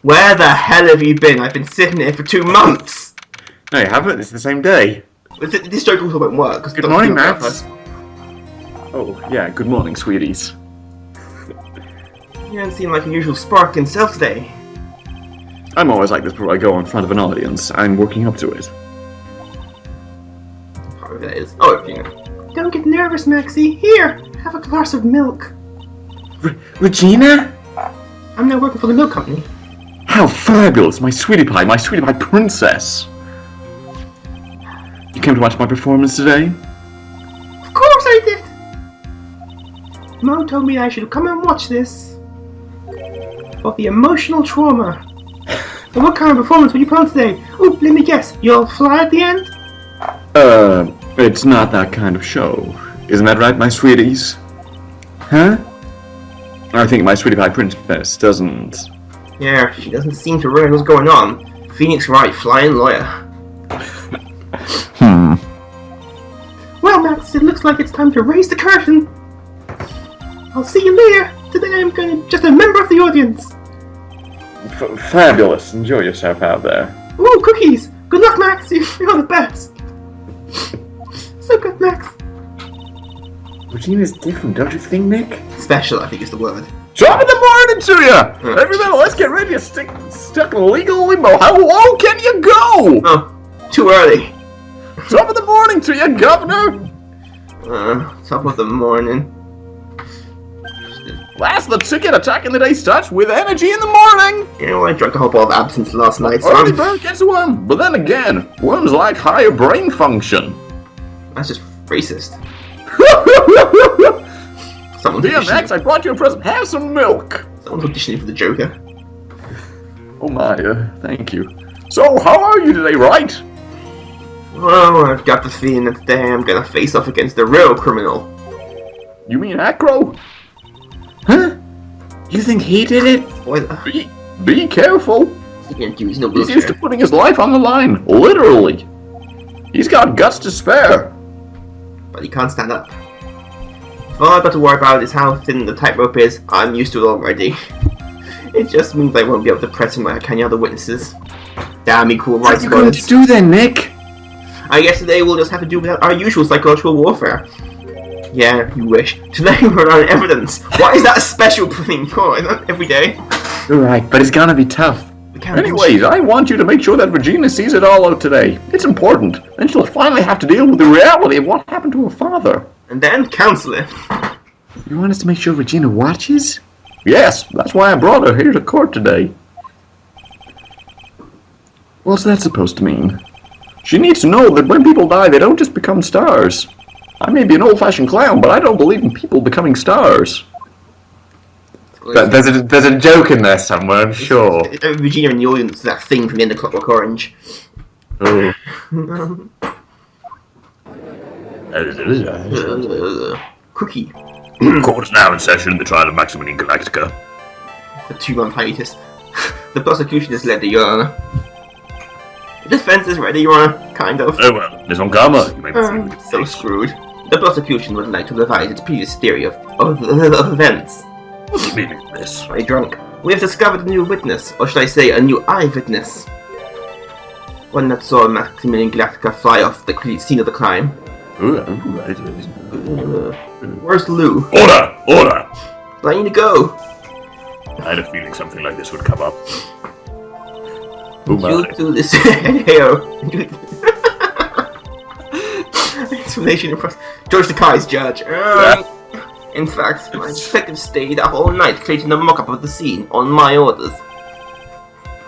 Where the hell have you been? I've been sitting here for 2 months! No, you haven't. It's the same day. This joke also won't work. Good morning, Max. Oh, yeah, good morning, sweeties. You don't seem like your usual spark and self today. I'm always like this before I go in front of an audience. I'm working up to it. Part of that is. Oh, yeah. Don't get nervous, Maxie. Here, have a glass of milk. Regina? I'm now working for the milk company. How fabulous! My sweetie pie princess! You came to watch my performance today? Of course I did! Mom told me I should come and watch this. For the emotional trauma. So what kind of performance will you put on today? Oh, let me guess. You'll fly at the end? It's not that kind of show. Isn't that right, my sweeties? Huh? I think my sweetie pie princess doesn't... Yeah, she doesn't seem to realize what's going on. Phoenix Wright, flying lawyer. Well, Max, it looks like it's time to raise the curtain. I'll see you later. Today I'm just a member of the audience. Fabulous. Enjoy yourself out there. Ooh, cookies. Good luck, Max. You're the best. So good, Max. Regina's different, don't you think, Nick? Special, I think is the word. Top of the morning to you! Everybody, let's get ready to stuck in legal limbo. How low can you go? Oh, too early. Top of the morning to you, Governor! Top of the morning. Last the ticket attacking the day starts with energy in the morning! You know, I drank a whole bottle of absinthe last night, so Early bird gets a worm, but then again, worms like higher brain function. That's just racist. DMX, I brought you a present. Have some milk! Someone's auditioning for the Joker. Oh my, thank you. So, how are you today, Wright? Well, I've got the feeling that today I'm gonna face off against the real criminal. You mean Acro? Huh? You think he did it? Spoiler. Be careful. He's no He's used to putting his life on the line, literally. He's got guts to spare. But he can't stand up. All I've got to worry about is how thin the tightrope is. I'm used to it already. It just means I won't be able to press him like any other witnesses. Damn equal rights. What are you going to do then, Nick? I guess today we'll just have to do without our usual psychological warfare. Yeah, you wish. Today we're on evidence. Why is that a special thing? Oh, not every day. You're right, but it's gonna be tough. Anyways, I want you to make sure that Regina sees it all out today. It's important. Then she'll finally have to deal with the reality of what happened to her father. And then counsel it. You want us to make sure Regina watches? Yes, that's why I brought her here to court today. What's that supposed to mean? She needs to know that when people die, they don't just become stars. I may be an old-fashioned clown, but I don't believe in people becoming stars. There's a joke in there somewhere, I'm sure. Regina in the audience is that thing from the end of Clockwork Orange. Oh. Cookie. Court is now in session in the trial of Maximum in Galactica. The 2-month hiatus. The prosecution is led to Your Honor. The defense is ready, Your Honor. Kind of. Oh well, there's on karma. You may be so screwed. The prosecution would like to revise its previous theory of events. What do you mean this? Are you drunk? We have discovered a new witness, or should I say a new eyewitness. One that saw Maximilian Galactica fly off the scene of the crime. Where's Lou? Order! Order! I need to go. I had a feeling something like this would come up. You'll do this. Heyo. Explanation of George Takei's judge. In fact, my detective stayed up all night creating a mock-up of the scene on my orders.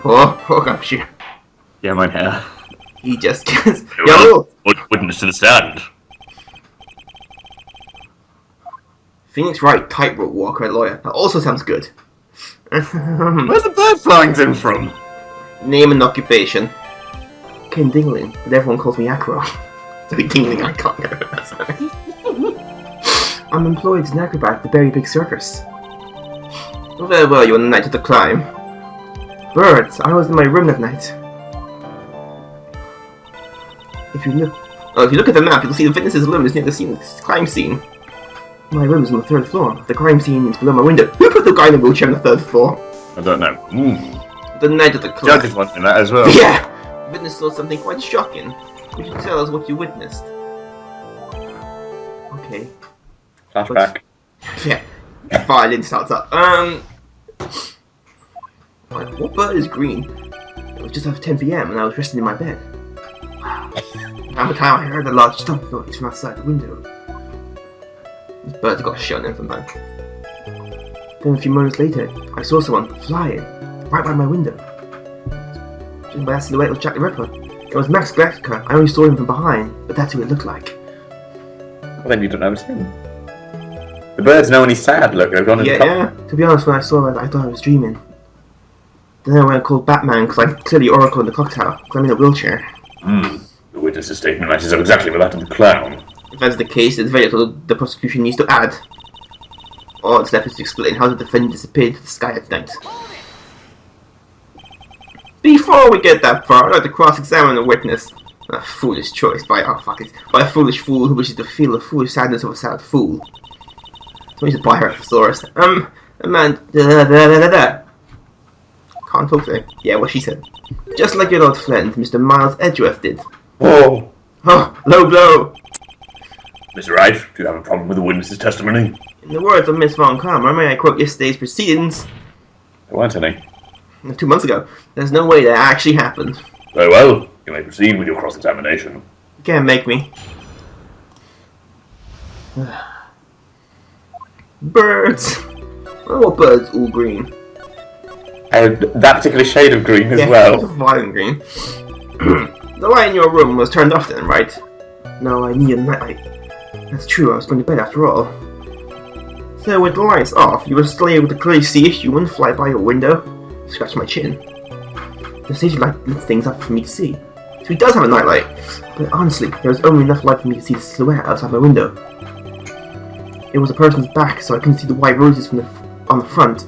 Poor Gumshoe. Yeah, mein Herr. He just gets... Well, witness to the stand. Phoenix Wright, tightrope walker, lawyer. That also sounds good. Where's the bird flying in from? Name and occupation. Ken Dingling, but everyone calls me Acro. It's a big Dingling, I can't get it. I'm employed as an acrobat at the Very Big Circus. Where were you on the night of the crime? Birds, I was in my room that night. If you look at the map, you'll see the witness's room is near the crime scene. My room is on the 3rd floor. The crime scene is below my window. Who put the guy in the wheelchair on the 3rd floor? I don't know. The night of the crime. Judge is watching that as well. Yeah! Witness saw something quite shocking. Would you tell us what you witnessed? Okay. Flashback. Yeah. Violin starts up. What bird is green? It was just after 10 PM and I was resting in my bed. Around the time I heard a large stomping noise from outside the window. This bird's got a shit on him sometime. Then a few moments later, I saw someone flying right by my window. Just by that silhouette was Jack the Ripper. It was Max Galactica. I only saw him from behind, but that's who it looked like. Well, then you don't know it's him. The birds know when he's sad, look, they've gone in the Yeah. To be honest, when I saw it, I thought I was dreaming. Then I went and called Batman because I clearly Oracle in the clock tower because I'm in a wheelchair. The witness's statement matches up exactly with that of the clown. If that's the case, it's very little the prosecution needs to add. All that's left is to explain how the defendant disappeared into the sky at night. Before we get that far, I'd like to cross-examine the witness. A foolish choice by a foolish fool who wishes to feel the foolish sadness of a sad fool. So we should buy her a thesaurus. A man Can't talk today. Yeah, what she said. Just like your old friend, Mr. Miles Edgeworth did. Oh! Oh, low blow! Mr. Wright, do you have a problem with the witness's testimony? In the words of Miss Von Karma, may I quote yesterday's proceedings? There weren't any. 2 months ago. There's no way that actually happened. Very well, you may proceed with your cross-examination. You can't make me. Birds! Oh, what birds all green? That particular shade of green as well. Violent green. The light in your room was turned off then, right? No, I need a nightlight. That's true, I was going to bed after all. So with the lights off, you were still able to clearly see a human fly by your window? Scratch my chin. The stage light lit things up for me to see. So he does have a nightlight. But honestly, there was only enough light for me to see the silhouette outside my window. It was a person's back, so I couldn't see the white roses from on the front.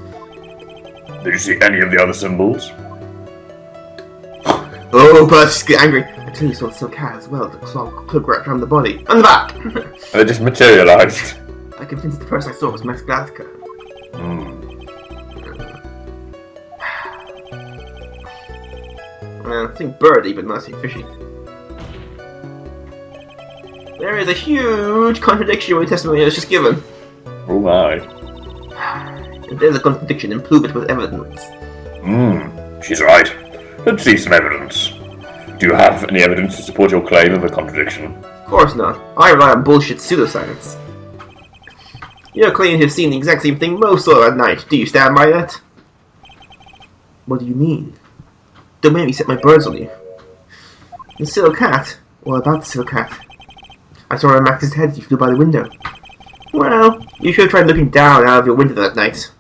Did you see any of the other symbols? Oh, Percy's getting angry. I clearly saw the silk hat as well, the cloak wrapped around the body. And the back! They just materialised. I convinced the person I saw was Max Galactica. I think bird even must be fishy. There is a huge contradiction with the testimony I was just given. Oh my. If there's a contradiction, then prove it with evidence. She's right. Let's see some evidence. Do you have any evidence to support your claim of a contradiction? Of course not. I rely on bullshit pseudoscience. You're claiming to have seen the exact same thing most saw at night. Do you stand by that? What do you mean? Don't make me set my birds on you. The silk cat? What about the silk cat? I saw her on Max's head as you flew by the window. Well, you should have tried looking down out of your window that night.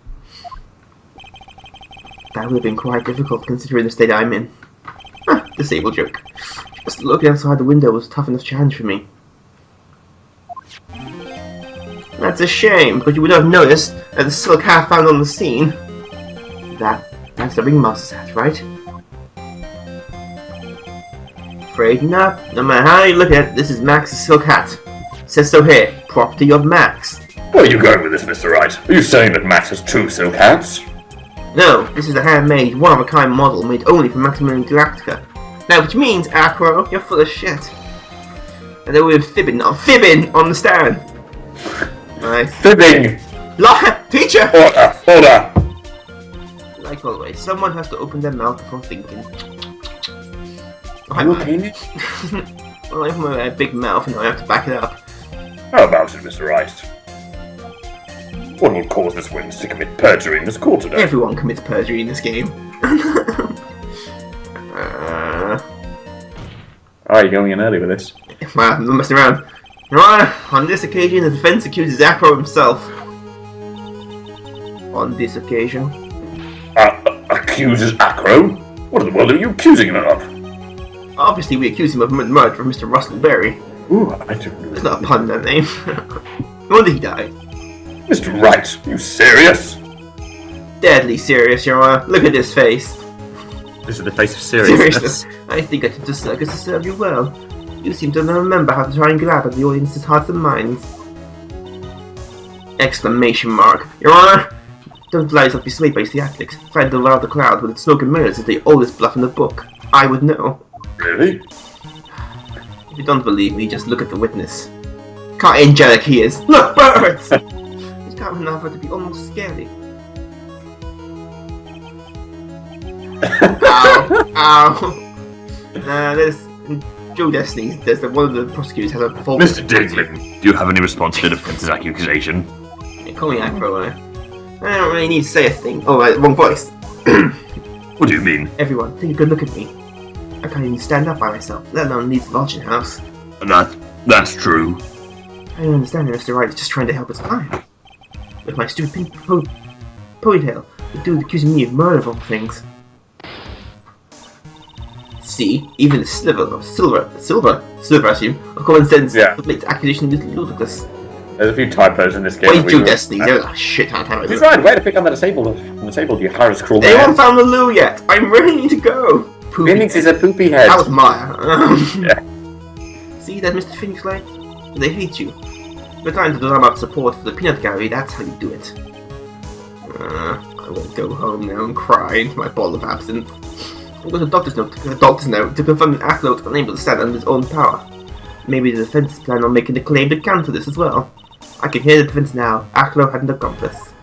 That would have been quite difficult considering the state I'm in. Disabled joke. Just looking outside the window was a tough enough challenge for me. That's a shame, but you would have noticed that the silk hat found on the scene. That's the ringmaster's hat, right? Afraid not. No matter how you look at it, this is Max's silk hat. It says so here, property of Max. Where are you going with this, Mr. Wright? Are you saying that Max has two silk hats? No, this is a handmade, one-of-a-kind model made only for Maximum Galactica. Now, which means, Acro, you're full of shit. And then we're fibbing on the stand. Nice. Fibbing! Teacher! Order! Like always, someone has to open their mouth before thinking. Are you okay? Well, I have my big mouth and I have to back it up. How about it, Mr. Wright? What will cause this witness to commit perjury in this court today? Everyone commits perjury in this game. Are you going in early with this? Wow, I'm not messing around. Your Honor, on this occasion, the defense accuses Acro himself. On this occasion. Accuses Acro? What in the world are you accusing him of? Obviously, we accuse him of murder of Mr. Russell Berry. Ooh, I don't know. There's not a pun in that name. When did he die? Mr. Wright, you serious? Deadly serious, Your Honor. Look at this face. This is the face of seriousness. I think I took the circus to serve you well. You seem to remember how to try and grab at the audience's hearts and minds. Exclamation mark. Your Honor, Don't allow yourself to be swayed by theatrics. Try to devour the crowd with smoke and mirrors is the oldest bluff in the book. I would know. Really? If you don't believe me, just look at the witness. Look how angelic he is. Look, birds! He's got enough for it to be almost scary. Ow! Ow! There's Joe Destiny. There's one of the prosecutors has a fault. Mr. Dignan, do you have any response to the defense's accusation? Yeah, call me Acro, I don't really need to say a thing. Oh, wrong voice. What do you mean? Everyone, take a good look at me. I can't even stand up by myself, let alone leave the lodging house. That's true. I don't understand Mr. Wright is just trying to help us client. With my stupid pink ponytail, the dude accusing me of murder of all things. See, even the silver, I assume, of common sense makes the accusation ludicrous. There's a few typos in this game. Wait, Joe Destiny, there's a shit ton of typos. He's right, way to pick on the disabled, you Harris cruel man. They haven't found the loo yet! I'm ready to go! Phoenix is a poopy head. That was Maya. Yeah. See that, Mr. Phoenix Wright? They hate you. We're trying to drum up support for the peanut gallery, that's how you do it. I will go home now and cry into my bottle of absinthe. I'll go to the doctor's note to confirm that Acklo is unable to stand under his own power. Maybe the defense is planning on making a claim to counter this as well. I can hear the defense now. Acklo had an accomplice.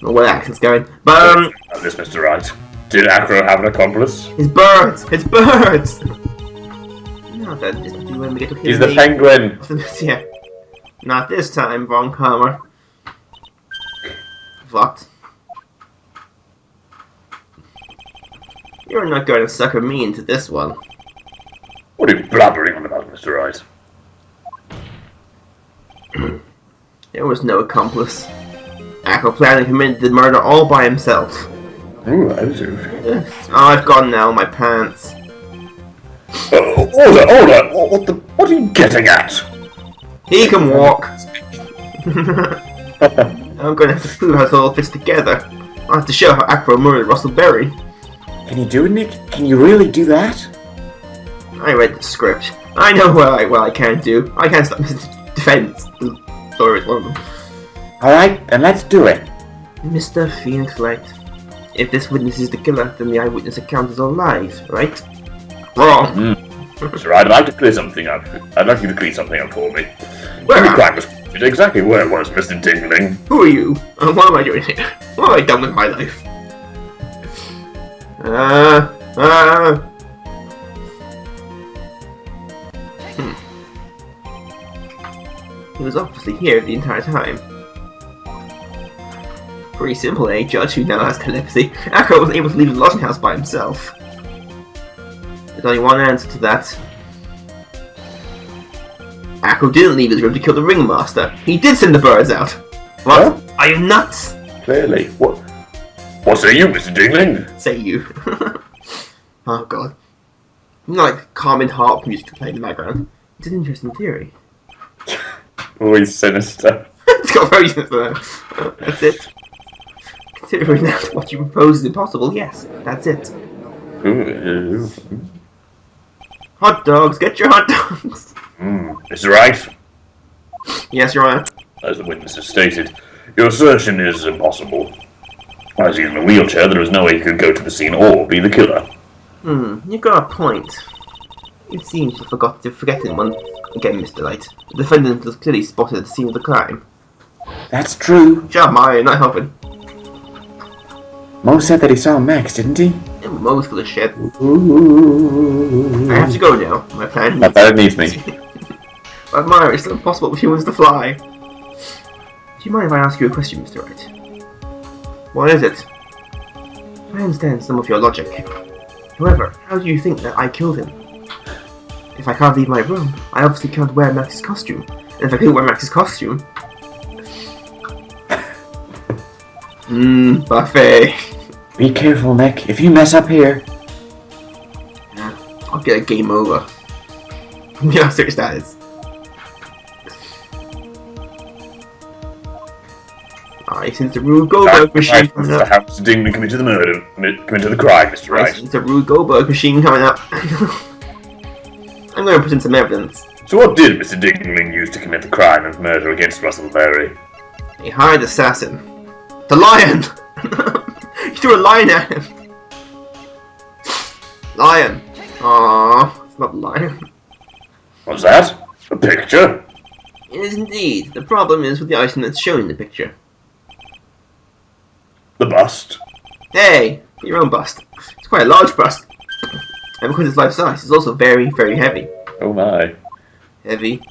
Well, where the action's going. But, this, Mr. Wright. Did Acro have an accomplice? His birds! His birds! No, that isn't when we get to hear He's the penguin! Yeah. Not this time, Von Hammer. What? You're not going to sucker me into this one. What are you blabbering on about, Mr. Wright? There was no accomplice. Acro planned and committed the murder all by himself. Ooh, I do. Oh, I've gone now, my pants. Order! What are you getting at? He can walk. I'm going to have to prove how it all fits together. I'll have to show how Acro murdered Russell Berry. Can you do it, Nick? Can you really do that? I read the script. I know what I can't do. I can't stop Mr. Defense. Lawyer is one of them. Alright, then let's do it. Mr. Phoenix Wright. If this witness is the killer, then the eyewitness account is all lies, right? Wrong. Mr. Wright, I'd like to clear something up. I'd like you to clear something up for me. Where the crime was committed, exactly where it was, Mr. Dingling. Who are you? And what am I doing here? What have I done with my life? He was obviously here the entire time. Pretty simple, eh? Judge who now has telepathy. Acro was able to leave the lodging house by himself. There's only one answer to that. Acro didn't leave his room to kill the ringmaster. He did send the birds out. What? Huh? Are you nuts? Clearly. What say you, Mr. Dingling? Say you. Oh god. You know, like calming harp music to play in the background. It's an interesting theory. Always sinister. It's got very sinister. That's it. Considering that what you propose is impossible, yes, that's it. Ooh. Hot dogs, get your hot dogs! Mr. Wright? Yes, Your Honor. As the witness has stated, your assertion is impossible. As he's in a wheelchair, there is no way he could go to the scene or be the killer. You got a point. It seems you forgot to forget it once again, Mr. Light. The defendant was clearly spotted at the scene of the crime. That's true. Shut up, Mario, not helping. Mo said that he saw Max, didn't he? Yeah, Mo's full of shit. Ooh. I have to go now. My plan That better needs me. But Mario, it's still impossible for humans to fly. Do you mind if I ask you a question, Mr. Wright? What is it? I understand some of your logic. However, how do you think that I killed him? If I can't leave my room, I obviously can't wear Max's costume. And if I couldn't wear Max's costume... buffet. Be careful, Nick. If you mess up here... Yeah, I'll get a game over. You know how serious that is. Alright, since the Rube Goldberg machine coming up... Perhaps Dingman committed the murder, committed the crime, Mr. Wright. Since the Rube Goldberg machine coming up... I'm going to put in some evidence. So what did Mr. Dingling use to commit the crime of murder against Russell Berry? A hired assassin. The lion! You threw a lion at him! Lion! Aww, it's not a lion. What's that? A picture? It is indeed. The problem is with the item that's shown in the picture. The bust? Hey! Your own bust. It's quite a large bust. And because it's life size, it's also very, very heavy. Oh my. Heavy.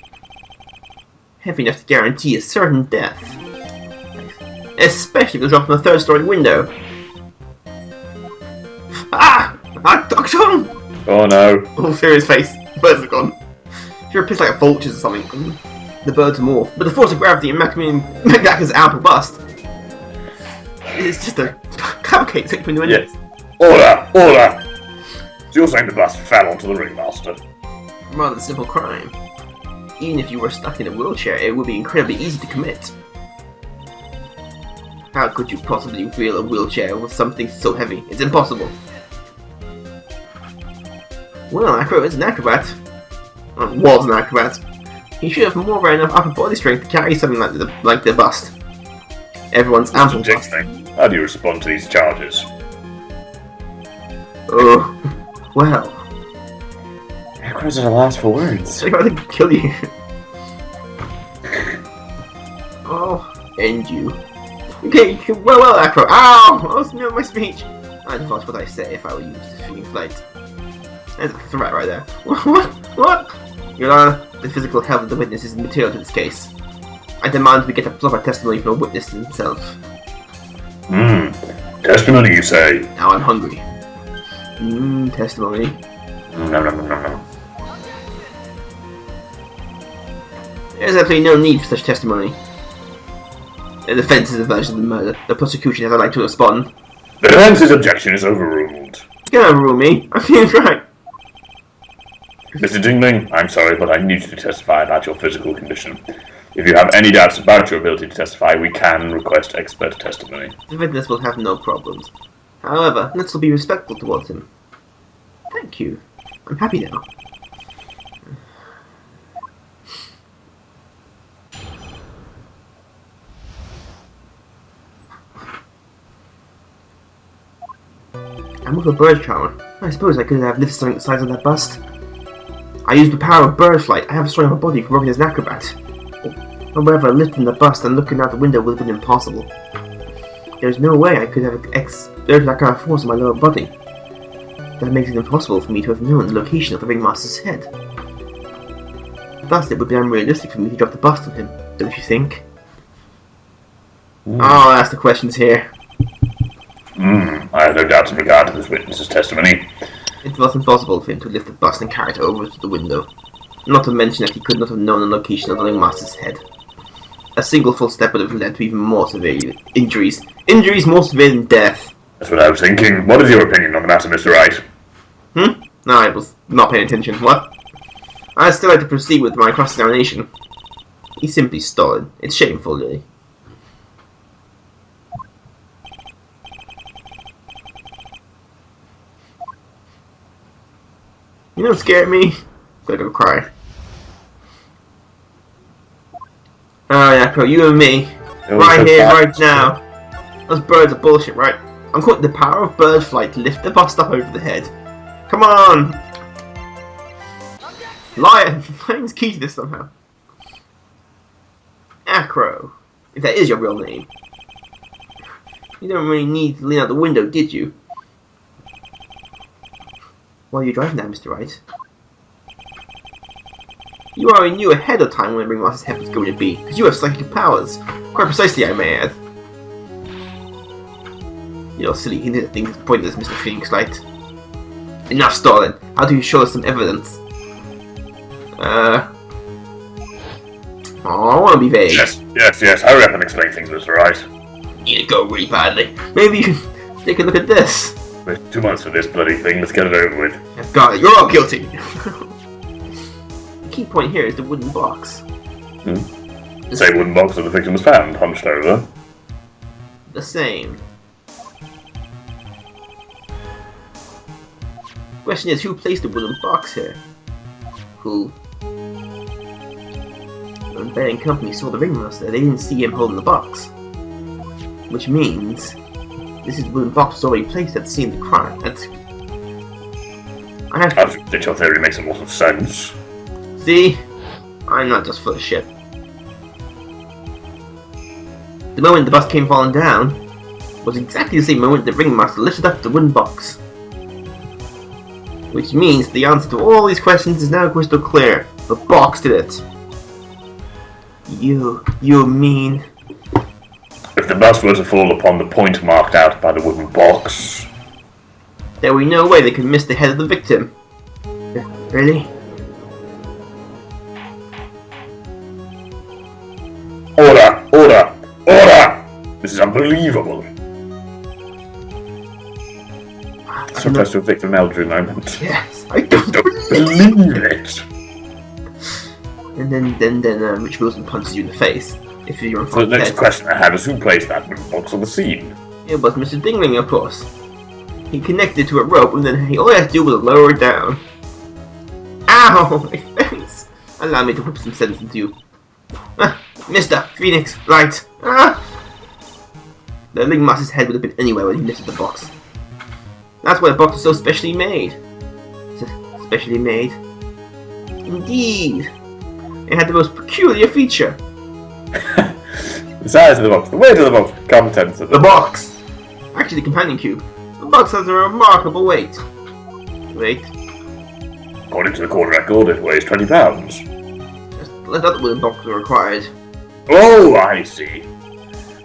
Heavy enough to guarantee a certain death. Especially if it dropped from a third-story window. Ah! I ducked on! Oh no. Oh, serious face. Birds are gone. You're pissed like a vultures or something. The birds morph. But the force of gravity and Magaka's ample bust. It's just a cupcake taken from the window. Yes. Order! Order! So you're saying the bust fell onto the ringmaster? Rather simple crime. Even if you were stuck in a wheelchair, it would be incredibly easy to commit. How could you possibly wheel a wheelchair with something so heavy? It's impossible. Well, Acro is an acrobat. Was an acrobat. He should have more than enough upper body strength to carry something like the bust. Everyone's ample bust. How do you respond to these charges? Oh, well. Acro's at a loss for words. I gotta kill you. Oh, end you. Okay, well, Acro. Ow! I was near my speech. I'd watch what I say if I were used to Phoenix Wright. There's a threat right there. What? Your Honor, the physical health of the witness is material to this case. I demand we get a proper testimony from the witness himself. Testimony, you say? Now I'm hungry. Testimony. No. There's absolutely no need for such testimony. The defense is a version of the murder. The prosecution has a right to respond. The defense's objection is overruled. You can't overrule me. I'm Phoenix Wright. Mr. Dingling, I'm sorry, but I need you to testify about your physical condition. If you have any doubts about your ability to testify, we can request expert testimony. The witness will have no problems. However, let's be respectful towards him. Thank you. I'm happy now. I'm with a bird charmer. I suppose I could have lifted something the size of that bust. I used the power of bird flight. I have a strong enough body for working as an acrobat. However, lifting the bust and looking out the window would have been impossible. There's no way I could have exerted that kind of force on my lower body. That makes it impossible for me to have known the location of the ringmaster's head. Thus, it would be unrealistic for me to drop the bust on him, don't you think? I'll ask the questions here. I have no doubts in regard to this witness's testimony. It was impossible for him to lift the bust and carry it over to the window. Not to mention that he could not have known the location of the ringmaster's head. A single false step would have led to even more severe injuries. Injuries more severe than death. That's what I was thinking. What is your opinion on the matter, Mr. Wright? No, I was not paying attention. What? I'd still like to proceed with my cross-examination. He simply stolid. It's shameful, really. You know what scared me? I'm gonna go cry. Oh yeah, Pro, you and me. Right here, right now. Those birds are bullshit, right? I'm quoting the power of bird flight to lift the bust up over the head. Come on! Lion! Lion's key to this somehow. Acro. If that is your real name. You don't really need to lean out the window, did you? Why are you driving that, Mr. Wright? You already knew ahead of time when the ringmaster's head was going to be, because you have psychic powers. Quite precisely, I may add. You're silly, he did things pointless, Mr. Phoenix Wright. Enough stalling. How do you show us some evidence? Oh, I want to be vague. Yes. Hurry up and explain things, Mr. Wright. You need to go really badly. Maybe you can take a look at this. Wait 2 months for this bloody thing. Let's get it over with. Got it. You're all guilty. The key point here is the wooden box. The same wooden box that the victim was found, hunched over. The same. Question is, who placed the wooden box here? Who? When Bear and company saw the ringmaster, they didn't see him holding the box. Which means this is wooden box was already placed at the scene of the crime. I think your theory makes a lot of sense. See? I'm not just full of shit. The moment the bus came falling down was exactly the same moment the ringmaster lifted up the wooden box. Which means the answer to all these questions is now crystal clear. The box did it. You mean... If the bus were to fall upon the point marked out by the wooden box... there would be no way they could miss the head of the victim. Really? Order! Order! Order! This is unbelievable. So close to a Victor Meldrew moment. Yes, I Don't believe it. And then Rich Wilson punches you in the face. If you're in So front the of next the question I had is who placed that wooden box on the scene? It was Mr. Dingling, of course. He connected it to a rope, and then all he had to do was lower it down. Ow! My face! Allow me to whip some sense into you. Mr. Phoenix Wright! The ringmaster's head would have been anywhere when he lifted the box. That's why the box was so specially made. Specially made? Indeed! It had the most peculiar feature. The size of the box, the weight of the box, the contents of The box! Actually, the companion cube. The box has a remarkable weight. Wait. According to the court record, it weighs 20 pounds. Just let out the wooden box were required. Oh, I see.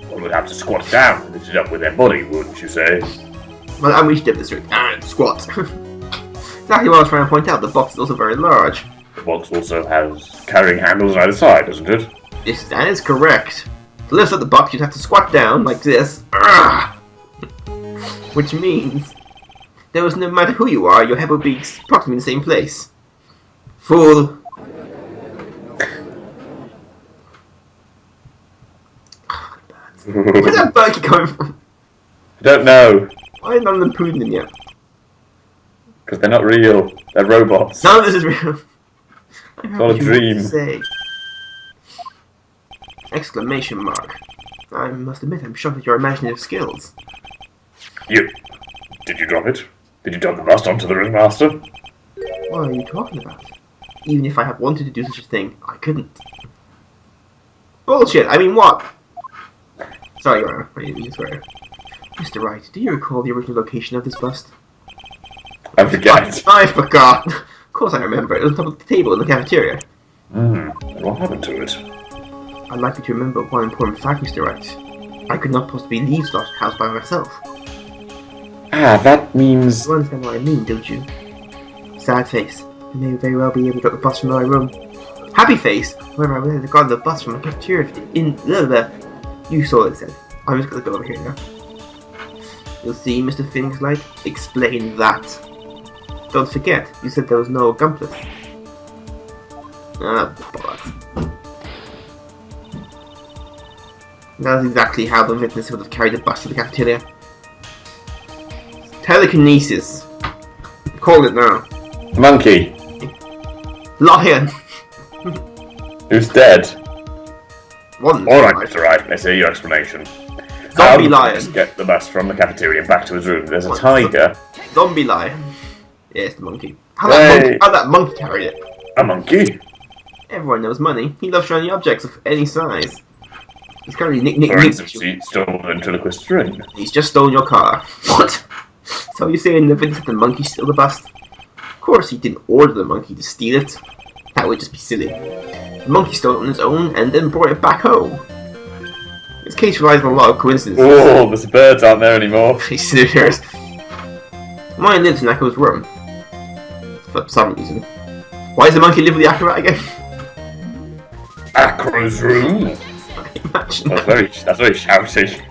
One would have to squat down and lift it up with their body, wouldn't you say? Well, and we should dip this route. Squat. Exactly what I was trying to point out. The box is also very large. The box also has carrying handles on either side, doesn't it? Yes, that is correct. To lift up the box, you'd have to squat down like this. Which means there was no matter who you are, your head would be approximately in the same place. Fool. Where's that Berkey coming from? I don't know, Why is none of them proving them yet? because they're not real. They're robots. None of this is real. It's all a dream. Say. Exclamation mark. I must admit, I'm shocked at your imaginative skills. Did you drop it? Did you dump the bust onto the ringmaster? What are you talking about? Even if I had wanted to do such a thing, I couldn't. Bullshit! I mean, what? Sorry, Your Honor. I didn't mean to swear. Mr. Wright, do you recall the original location of this bust? I forget. I forgot! Of course I remember. It was on top of the table in the cafeteria. What happened to it? I'd like you to remember one important fact, Mr. Wright. I could not possibly leave Slaughter House by myself. That means... You understand what I mean, don't you? Sad face. I may very well be able to drop the bus from my room. Happy face! However, I would have gotten the bus from the cafeteria in the... You saw it said. I'm just gonna go over here now. You'll see, Mr. Phoenix Wright. Explain that. Don't forget, you said there was no accomplice. Bollocks. That's exactly how the witness would have carried the bus to the cafeteria. Telekinesis. Call it now. Monkey. Lion. Who's dead? One. Alright, Mr. Wright, let's hear your explanation. Zombie How lion. did he get the bus from the cafeteria back to his room? There's a tiger. Zombie lion. Yes, the monkey. How Hey. that monkey carried it? A monkey? Everyone knows money. He loves shiny objects of any size. He's currently For instance, he stole a ventriloquist string. He's just stolen your car. What? So you're saying the Vincent the monkey stole the bus? Of course he didn't order the monkey to steal it. That would just be silly. The monkey stole it on his own and then brought it back home. This case relies on a lot of coincidences. Oh, the birds aren't there anymore. He's serious. Mine lives in Echo's room. For some reason. Why does the monkey live with the acrobat again? Acro's room? Imagine That's that. very shouty.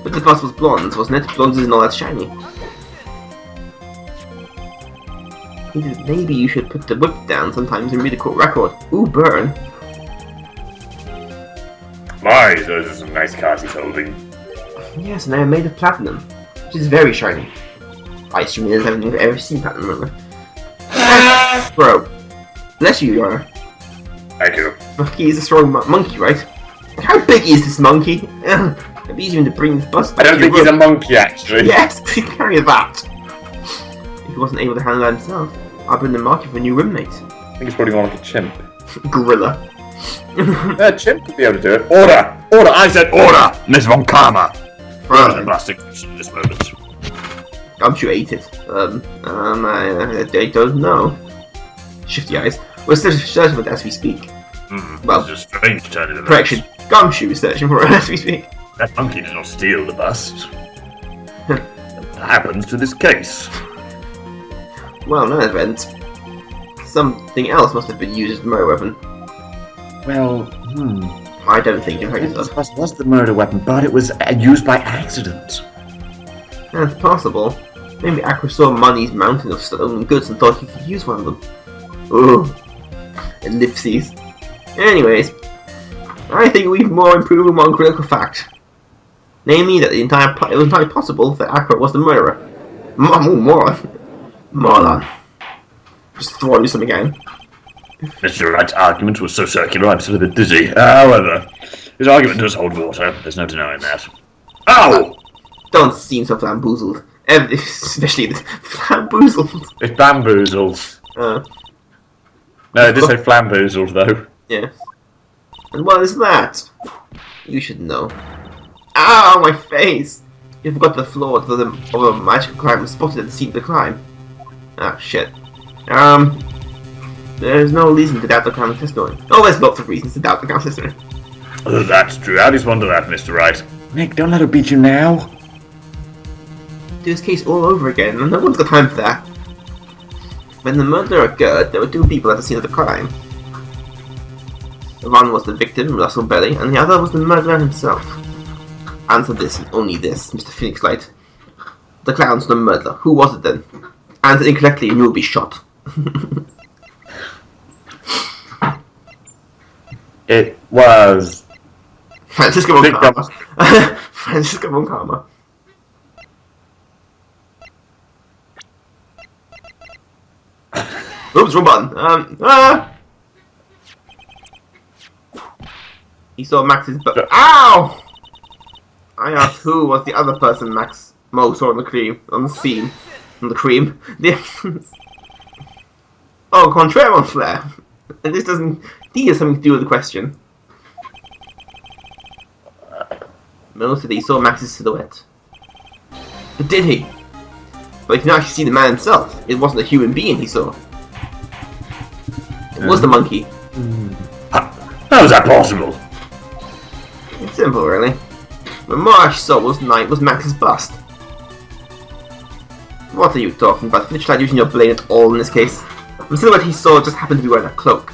But the bus was blonde, wasn't it? Blonde isn't all that shiny. Maybe you should put the whip down sometimes and read the court record. Ooh, burn. My, those are some nice cards he's holding. Yes, and they are made of platinum, which is very shiny. I assume it is, I haven't ever seen platinum, remember? Bro, bless you, Your Honor. Thank you. Monkey is a strong monkey, right? How big is this monkey? It'd be easier to bring this bus. I don't think he's a monkey, actually. Yes, please carry that. If he wasn't able to handle that himself, I'll bring the market for a new roommate. I think he's probably more like a chimp. Gorilla. Yeah, chimp would be able to do it. Order! Order! I said order! Miss Von Karma! Right. Plastic in this moment. Gumshoe ate it. I don't know. Shifty eyes. We're searching for it as we speak. Well, it's just strange turning of correction. Gumshoe is searching for it as we speak. That monkey did not steal the bust. What happens to this case? Well, no event. Something else must have been used as a murder weapon. Well, I don't think it This was the murder weapon, but it was used by accident. That's possible. Maybe Aqua saw Money's mountain of stolen goods and thought he could use one of them. Ooh. Ellipses. Anyways, I think we've more improved one critical fact. Namely, that it was entirely possible that Aqua was the murderer. Moron. Just throwing you something again. Mr. Wright's argument was so circular, I'm still a bit dizzy. However, his argument does hold water. There's no denying that. Ow! Don't seem so flamboozled. Especially the flamboozled. It's bamboozled. No, it did say flamboozled, though. Yes. And what is that? You should know. Ow, my face! You forgot the floor of a magical crime was spotted at the scene of the crime. Ah, shit. There's no reason to doubt the Crown's testimony. Oh, there's lots of reasons to doubt the Crown's testimony. Oh, that's true. How do you wonder that, Mr. Wright? Nick, don't let her beat you now. Do this case all over again, and no one's got time for that. When the murderer occurred, there were two people at the scene of the crime. One was the victim, Russell Belly, and the other was the murderer himself. Answer this, and only this, Mr. Phoenix Wright. The clown's the murderer. Who was it then? Answer incorrectly and you will be shot. It was... Francisco Von Karma. Francisco Von Karma. Oops, wrong button. He saw Max's butt. Ow! I asked who was the other person Mo saw on the scene. On the cream. Oh, contraire mon frere. And this doesn't... He has something to do with the question. Mo said he saw Max's silhouette. But did he? But he can actually see the man himself. It wasn't a human being he saw. It was the monkey. How is that possible? It's simple, really. What Mo actually saw was Max's bust. What are you talking about? Finish not using your blade at all in this case. The silhouette he saw just happened to be wearing a cloak.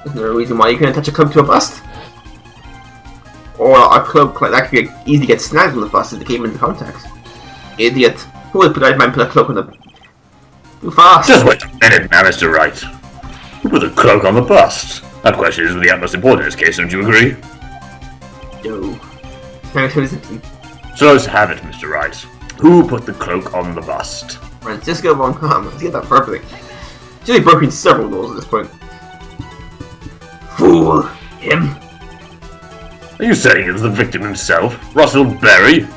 There's no reason why you couldn't attach a cloak to a bust. Or a cloak like that could easily get snagged on the bust if they came into contact. Idiot. Who would put a cloak on the... Too fast! Just wait a minute now, Mr. Wright. Who put the cloak on the bust? That question is of the utmost importance in this case, don't you agree? No. So let's have it, Mr. Wright. Who put the cloak on the bust? Francisco Von Karma. Let's get that perfectly. He's only broken several laws at this point. Fool! Him! Are you saying it was the victim himself, Russell Berry?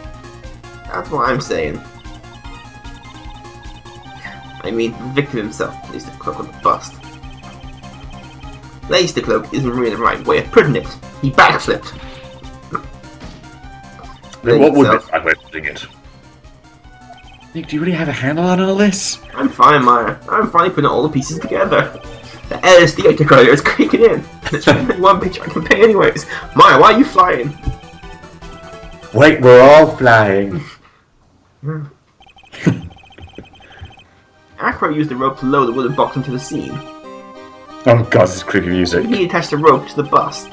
That's what I'm saying. I mean, the victim himself placed the cloak on the bust. Placed the cloak isn't really the right way of putting it. He backflipped. Then what would be the right way of putting it? Nick, do you really have a handle on all this? I'm fine, Maya. I'm finally putting all the pieces together. The LSD I took earlier is kicking in. There's only one picture I can pay anyways. Maya, why are you flying? Wait, we're all flying. Aqua used the rope to lower the wooden box into the scene. Oh god, this is creepy music. He attached the rope to the bust,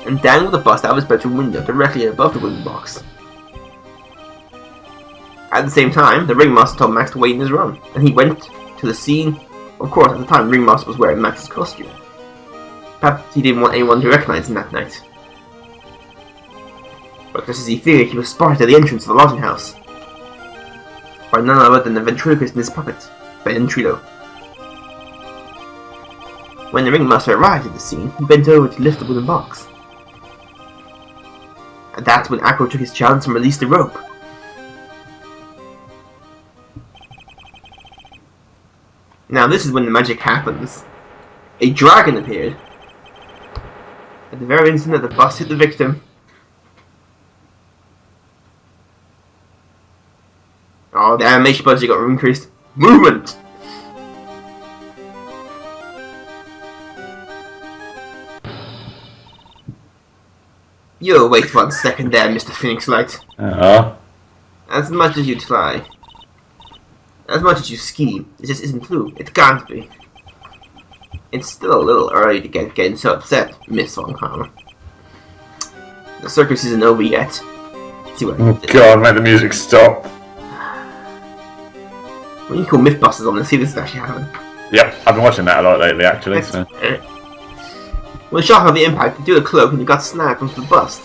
and dangled the bust out of his bedroom window directly above the wooden box. At the same time, the ringmaster told Max to wait in his room, and he went to the scene. Of course, at the time, the ringmaster was wearing Max's costume. Perhaps he didn't want anyone to recognize him that night. But just as he figured, he was spotted at the entrance of the lodging house by none other than the ventriloquist and his puppet, Ben Trilo. When the ringmaster arrived at the scene, he bent over to lift the wooden box. And that's when Acro took his chance and released the rope. Now this is when the magic happens. A dragon appeared. At the very instant that the bus hit the victim. Oh, the animation budget got increased. Movement! Yo, wait 1 second there, Mr. Phoenix Wright. As much as you try, as much as you scheme, it just isn't true. It can't be. It's still a little early to get getting so upset, Miss Von Hammer. The circus isn't over yet. See what Oh god, make the music stop. When you call Mythbusters on, let's see if this is actually happening. Yep, I've been watching that a lot lately actually. So. When the shock of the impact, he threw the cloak and he got snagged onto the bust.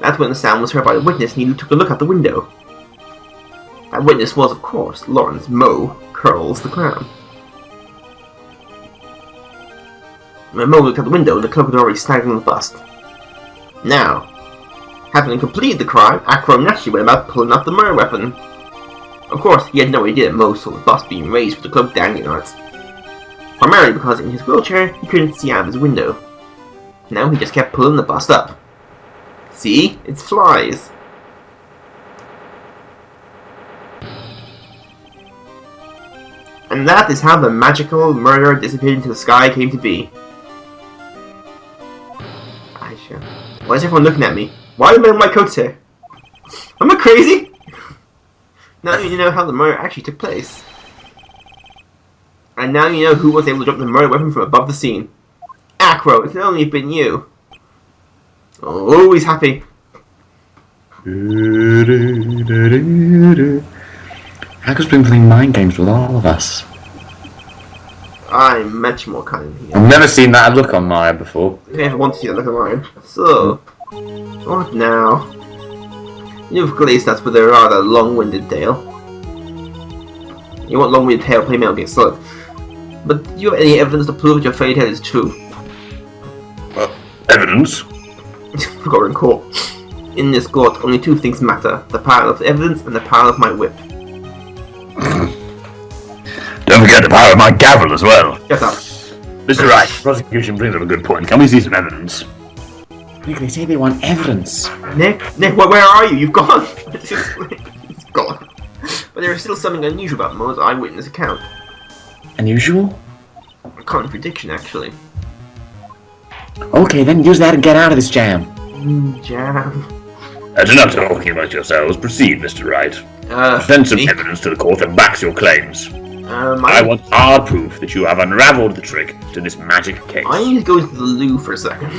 That's when the sound was heard by the witness and he took a look out the window. That witness was, of course, Lawrence Moe Curls the Clown. When Moe looked out the window, the cloak had already snagged on the bust. Now, having completed the crime, Acro naturally went about pulling out the murder weapon. Of course, he had no idea that Moe saw the bust being raised with the cloak dangling on it. Primarily because in his wheelchair, he couldn't see out of his window. Now he just kept pulling the bust up. See? It flies. And that is how the magical murder disappeared into the sky came to be. Aisha. Why is everyone looking at me? Why are the men in white coats here? Am I crazy? Now you know how the murder actually took place. And now you know who was able to drop the murder weapon from above the scene. Acro, it could only have been you. Oh, he's happy. Acro's been playing mind games with all of us. I'm much more kind here. I've never seen that look on Maya before. If you ever want to see that look at mine. So, what now? You've glazed us with a rather long-winded tale. You want long-winded tale, play Metal Gear Solid. But do you have any evidence to prove that your fairy tale is true? Evidence? Forgot in court. In this court, only two things matter: the power of evidence and the power of my whip. Don't forget the power of my gavel as well. Shut up. Mr. Wright, prosecution brings up a good point. Can we see some evidence? Nick, they say they want evidence. Nick, where are you? You've gone. He's gone. But there is still something unusual about Moe's eyewitness account. Unusual? A contradiction, actually. Okay, then use that and get out of this jam. Jam. As you're not talking about yourselves, proceed, Mr. Wright. Send some evidence to the court that backs your claims. I want hard proof that you have unraveled the trick to this magic case. I need to go into the loo for a second.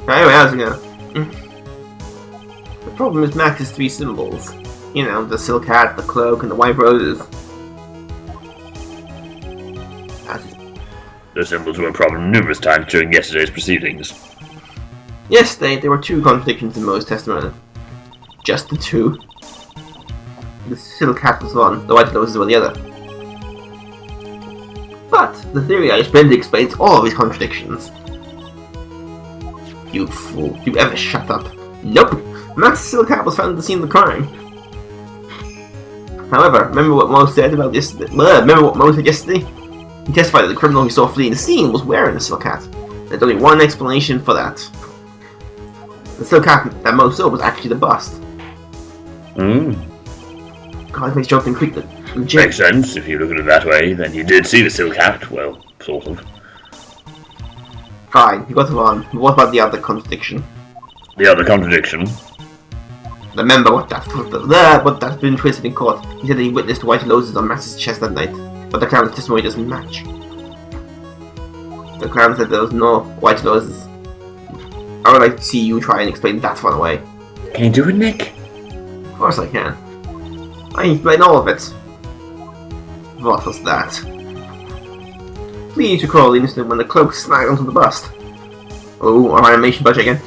Anyway, how's it going? The problem is Max's three symbols. You know, the silk hat, the cloak, and the white roses. Those symbols were a problem numerous times during yesterday's proceedings. Yesterday, there were two contradictions in Moe's testimony. Just the two. The silk hat was one, the white roses were the other. But the theory I explained explains all of these contradictions. You fool, do you ever shut up? Nope! Max's silk hat was found at the scene of the crime. However, remember what Moe said about this? Remember what Moe said yesterday? He testified that the criminal he saw fleeing the scene was wearing a silk hat. There's only one explanation for that. The silk hat that Moe saw was actually the bust. God, it makes joking creep legit. Makes sense, if you look at it that way, then you did see the silk hat, well, sort of. Fine, you got it on. What about the other contradiction? The other contradiction? Remember what that's been twisted in court. He said that he witnessed white roses on Max's chest that night, but the clown's testimony doesn't match. The clown said there was no white roses. I would like to see you try and explain that one away. Can you do it, Nick? Of course I can. I explain all of it. What was that? Please recall the incident when the cloak snagged onto the bust. Oh, our animation budget again.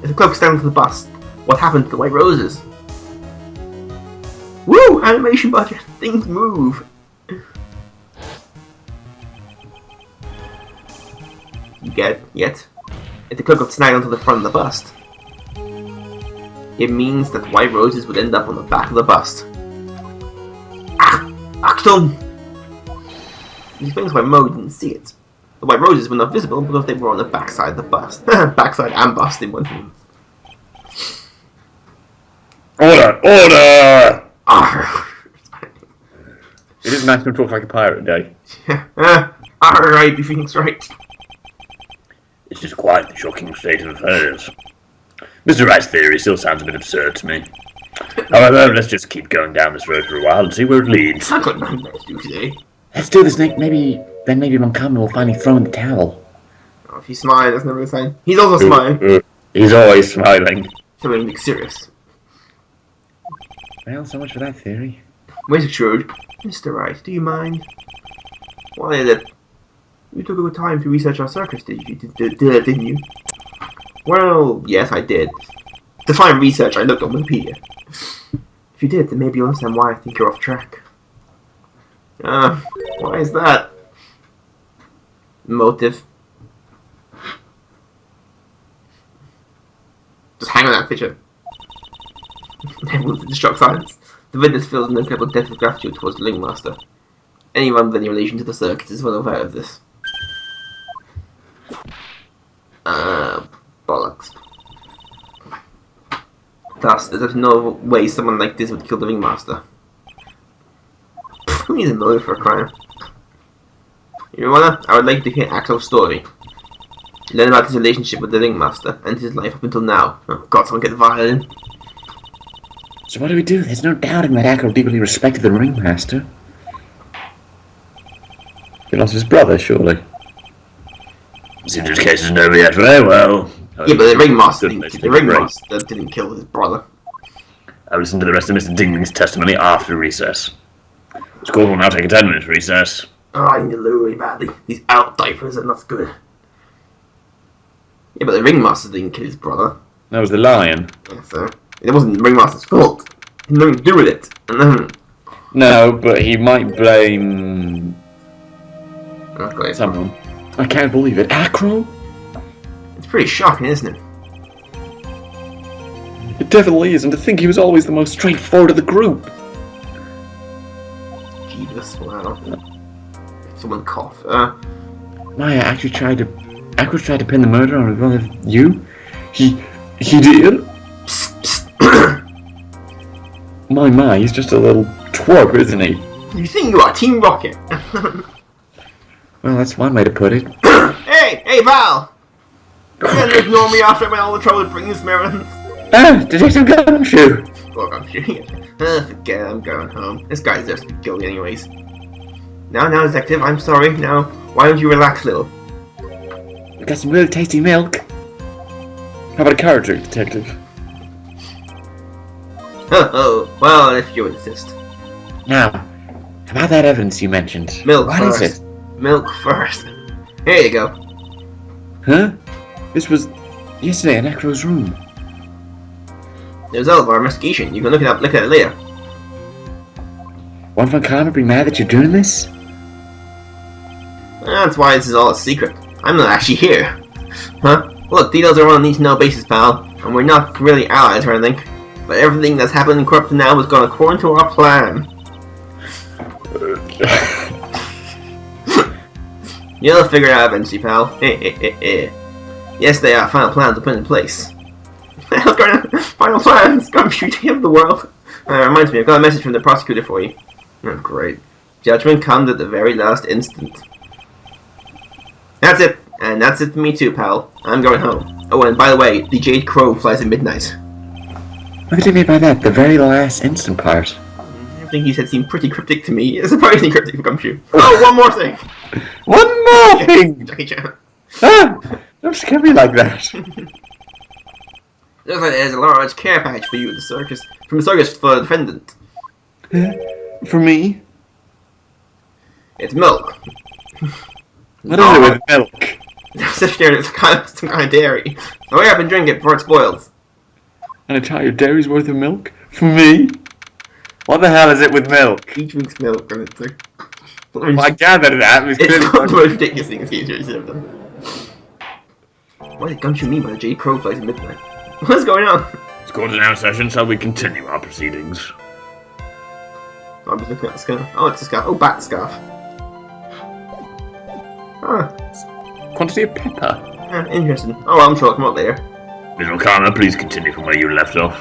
If the cloak snagged onto the bust, what happened to the white roses? Woo! Animation budget! Things move! You get it? Yet? If the cloak got snagged onto the front of the bust, it means that white roses would end up on the back of the bust. Axel! These things by Mo didn't see it. The white roses were not visible because they were on the backside of the bust. Backside and bust in one thing. Order! Order! It is nice to talk like a pirate, Day. Alright, be Phoenix Wright. It's just quite the shocking state of affairs. Mr. Wright's theory still sounds a bit absurd to me. However, let's just keep going down this road for a while and see where it leads. I've got nothing better to do today. Let's do this, Nick. Maybe Montgomery will finally throw in the towel. Oh, if he's smiling, that's never a sign. He's also smiling. He's always smiling. So he looks serious. Well, so much for that theory. Where's it true? Mr. Wright, do you mind? Why is it? You took a good time to research our circus, didn't you? Well, yes, I did. To find research, I looked on Wikipedia. If you did, then maybe you'll understand why I think you're off track. Why is that? Motive. Just hang on that picture. Everyone's in shock silence. The witness feels an incredible depth of gratitude towards the Ringmaster. Anyone with any relation to the circus is well aware of this. Bollocks. Thus, there's no way someone like this would kill the Ringmaster. Who needs a motive for a crime? You wanna? I would like to hear Axel's story. Learn about his relationship with the Ringmaster and his life up until now. Oh god, someone get the violin. So what do we do? There's no doubting that Axel deeply respected the Ringmaster. He lost his brother, surely. Seems this case isn't over yet. Very well. Yeah, but the Ringmaster didn't kill his brother. I'll listen to the rest of Mr. Dingling's testimony after recess. The school will now take a 10-minute recess. Oh, I need to loo really badly. These out diapers are not good. Yeah, but the Ringmaster didn't kill his brother. That was the lion. Yeah, so it wasn't the Ringmaster's fault. He had nothing to do with it. No, but he might blame someone. I can't believe it. Acro? It's pretty shocking, isn't it? It definitely is, and to think he was always the most straightforward of the group. Jesus, wow. Someone cough. Maya actually tried to pin the murder on his brother. You? He did? My, he's just a little twerp, isn't he? You think you are Team Rocket? Well, that's one way to put it. Hey, Val! You can't ignore me after I went all the trouble to bring this errands. Detective Gumshoe! Well, I'm sure forget it, I'm going home. This guy deserves to be guilty anyways. Now, Detective, I'm sorry. Now, why don't you relax a little? We got some really tasty milk. How about a carrot drink, Detective? Oh, well, if you insist. Now, about that evidence you mentioned. Milk what first. is it? Milk first. Here you go. Huh? This was yesterday in Acro's room. The result of our investigation. You can look at it later. Won't Von Karma be mad that you're doing this? That's why this is all a secret. I'm not actually here. Huh? Look, details are on a need-to-know basis, pal. And we're not really allies or anything. But everything that's happened in Corruption now was gone according to our plan. You'll figure it out eventually, pal. Yes, they are final plans to put in place. Final plans! Computing of the world. Reminds me, I've got a message from the prosecutor for you. Oh, great. Judgment comes at the very last instant. That's it. And that's it for me too, pal. I'm going home. Oh, and by the way, the Jade Crow flies at midnight. What do you mean by that? The very last instant part? Everything he said seemed pretty cryptic to me. Surprisingly cryptic for Gumshoe. Oh, one more thing! One more thing! Jackie Chan. Don't scare me like that. Looks like there's a large care package for you at the circus. From the circus for the defendant. For me? It's milk. What is it with milk? There's some kind of dairy. So hurry up and drink it before it spoils. An entire dairy's worth of milk? For me? What the hell is it with milk? He drinks milk and it's like... Well, I gathered that. It's one of the most ridiculous things he's ever done. What did Gumshoe mean by the J. Crow flies at midnight? What's going on? It's court now session, shall we continue our proceedings? I'm just looking at the scarf. Oh, it's a scarf. Oh, bat scarf. Ah, Quantity of pepper. interesting. Oh, well, I'm sure I'll come up later. Ms. O'Connor, please continue from where you left off.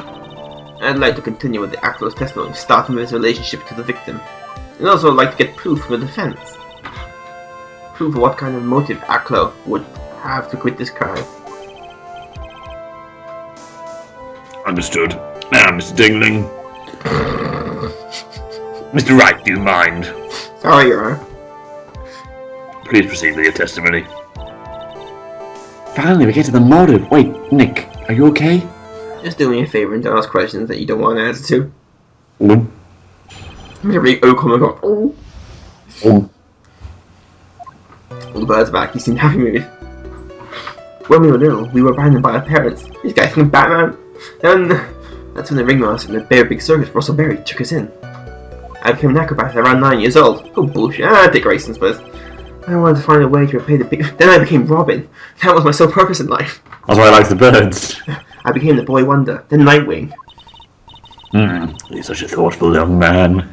I'd like to continue with the Acro's testimony, starting with his relationship to the victim. I'd also like to get proof from the defense. Proof of what kind of motive Acro would have to quit this crime. Understood. Now, Mr. Dingling. Mr. Wright, do you mind? Sorry, Your Honor. Please proceed with your testimony. Finally, we get to the motive. Wait, Nick, are you okay? Just do me a favour and don't ask questions that you don't want to answer to. Mm. I'm gonna read come and go. Oh. Mm. All the birds back, you seem happy mood. When we were little, we were abandoned by our parents. These guys think Batman. And that's when the ringmaster and the Bear Big Circus, Russell Berry, took us in. I became an acrobat at around 9 years old. Oh bullshit, take Grayson's but I wanted to find a way to repay the big. Then I became Robin. That was my sole purpose in life. That's why I like the birds. I became the Boy Wonder, then Nightwing. He's such a thoughtful young man.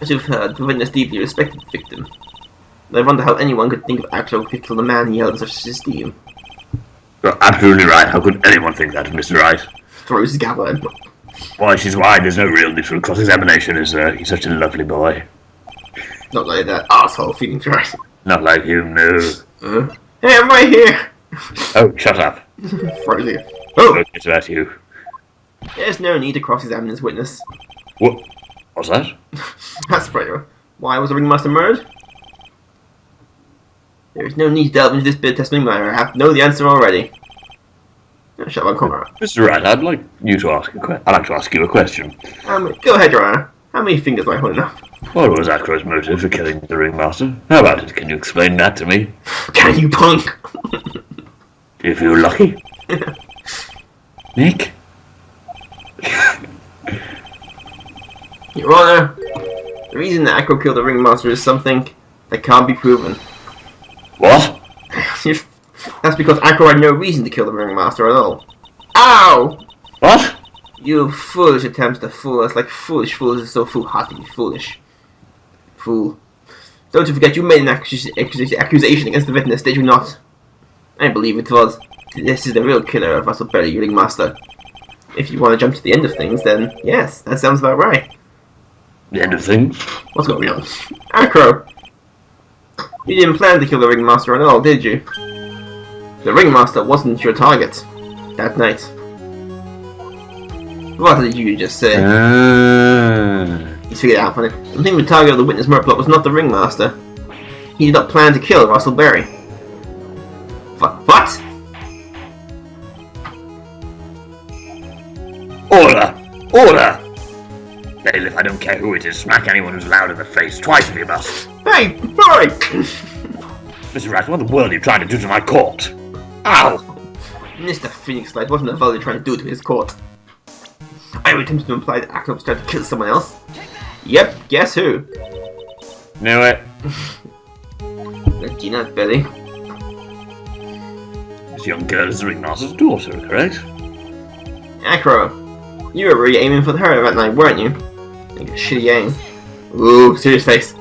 As you've heard, the witness deeply respected the victim. I wonder how anyone could think of Acro could kill the man he held in such esteem. You're absolutely right. How could anyone think that of Mr. Wright? Throws his gavel in. Why, she's wide. There's no real need for cross-examination, is there? He's such a lovely boy. Not like that asshole Phoenix Wright. Not like you, no. Hey, I'm right here! Oh, shut up. Frozen. Oh! It's about you. There's no need to cross-examine this witness. What? What's that? That's right. Why was the ringmaster murdered? There is no need to delve into this bit of testimony. I have know the answer already. Shut up, come on. Mr. Wright, I'd like to ask you a question. Go ahead, Your Honor. How many fingers am I holding up? What was Acro's motive for killing the ringmaster? How about it? Can you explain that to me? Can you, punk? Do you feel lucky? Nick? Your Honor, the reason that Acro killed the ringmaster is something that can't be proven. What? That's because Acro had no reason to kill the ringmaster at all. Ow! What? You foolish attempts to fool us like foolish fools are so foolhardy, foolish. Fool. Don't you forget you made an accusation against the witness, did you not? I believe it was. This is the real killer of Russell Berry, your ringmaster. If you want to jump to the end of things, then yes, that sounds about right. The end of things? What's going on? Acro! You didn't plan to kill the ringmaster at all, did you? The ringmaster wasn't your target that night. What did you just say? He's figured it out, funny. I think the target of the witness murder plot was not the ringmaster. He did not plan to kill Russell Berry. What? Order! Order! Bailiff, I don't care who it is, smack anyone who's loud in the face, twice if you must. Hey, boy! Mr. Wright, what in the world are you trying to do to my court? Ow! Mr. Phoenix Wright wasn't the you're trying to do to his court. I am attempting to imply that Acro was trying to kill someone else. Yep, guess who? Knew it. Regina Belly. This young girl is the ringmaster's daughter, correct? Acro, you were really aiming for her that night, weren't you? Like a shitty aim. Ooh, serious face.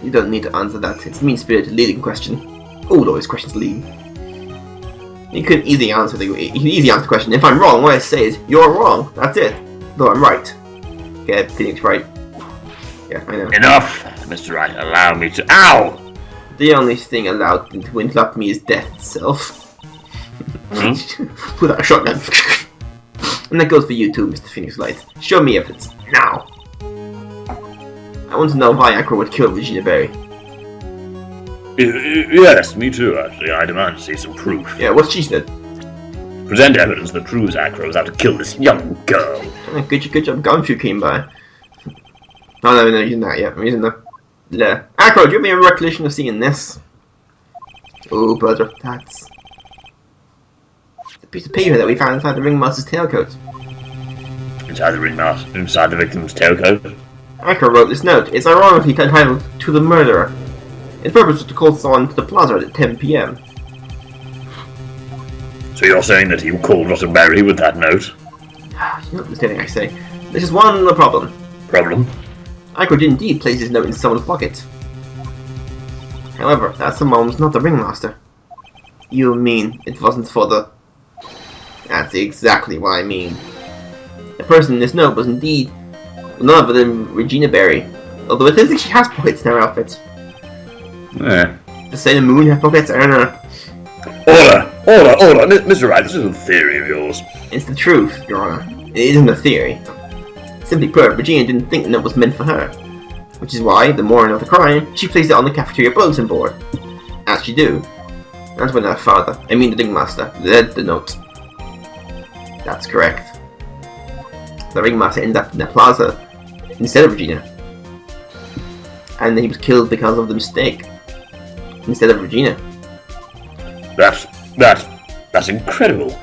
You don't need to answer that. It's mean-spirited leading question. All those questions lead. You can easily answer the question. If I'm wrong, what I say is, you're wrong. That's it. Though I'm right. Okay, Phoenix Wright. Yeah, I know. Enough! Mr. Wright, allow me to— Ow! The only thing allowed to interrupt me is death itself. Pull out a shotgun. And that goes for you too, Mr. Phoenix Wright. Show me evidence. Now! I want to know why Acro would kill Regina Berry. Yes, me too, actually. I demand to see some proof. Yeah, what she said. Present evidence that proves Acro was out to kill this young girl. Good job, Gumshoe came by. Oh, no, using that, yeah. I'm using the... Yeah. Acro, do you have any recollection of seeing this? Oh, birds are tats. It's a piece of paper that we found inside the ringmaster's tailcoat. Inside the victim's tailcoat? Acro wrote this note. It's ironically entitled, "To the Murderer." Its purpose was to call someone to the plaza at 10 PM. So you're saying that you called Rottenberry with that note? You're not understanding, I say. There's just one little problem. Problem? Aykroyd did indeed place his note in someone's pocket. However, that someone was not the ringmaster. You mean it wasn't for the... That's exactly what I mean. The person in this note was indeed none other than Regina Berry. Although it isn't she has pockets in her outfit. Yeah. To say the moon has pockets, I don't know. Order! Mr. Wright, this is a theory of yours. It's the truth, Your Honor. It isn't a theory. Simply put, Regina didn't think the note was meant for her. Which is why, the morning of the crime, she placed it on the cafeteria bulletin board. As you do. That's when her father, I mean the ringmaster, read the note. That's correct. The ringmaster ended up in the plaza instead of Regina. And he was killed because of the mistake. Instead of Regina. That's incredible.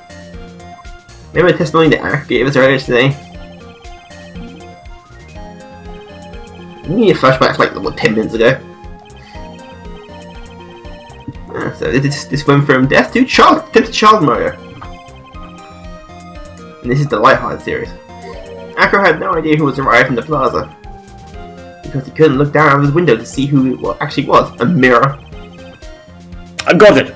Remember the testimony that Ark gave us earlier today? You need a flashback like, what, 10 minutes ago? So this went from death to attempted child murder. And this is the lighthearted series. Aykroyd had no idea who was arrived from the plaza. Because he couldn't look down out of his window to see who it actually was. A mirror. I got it!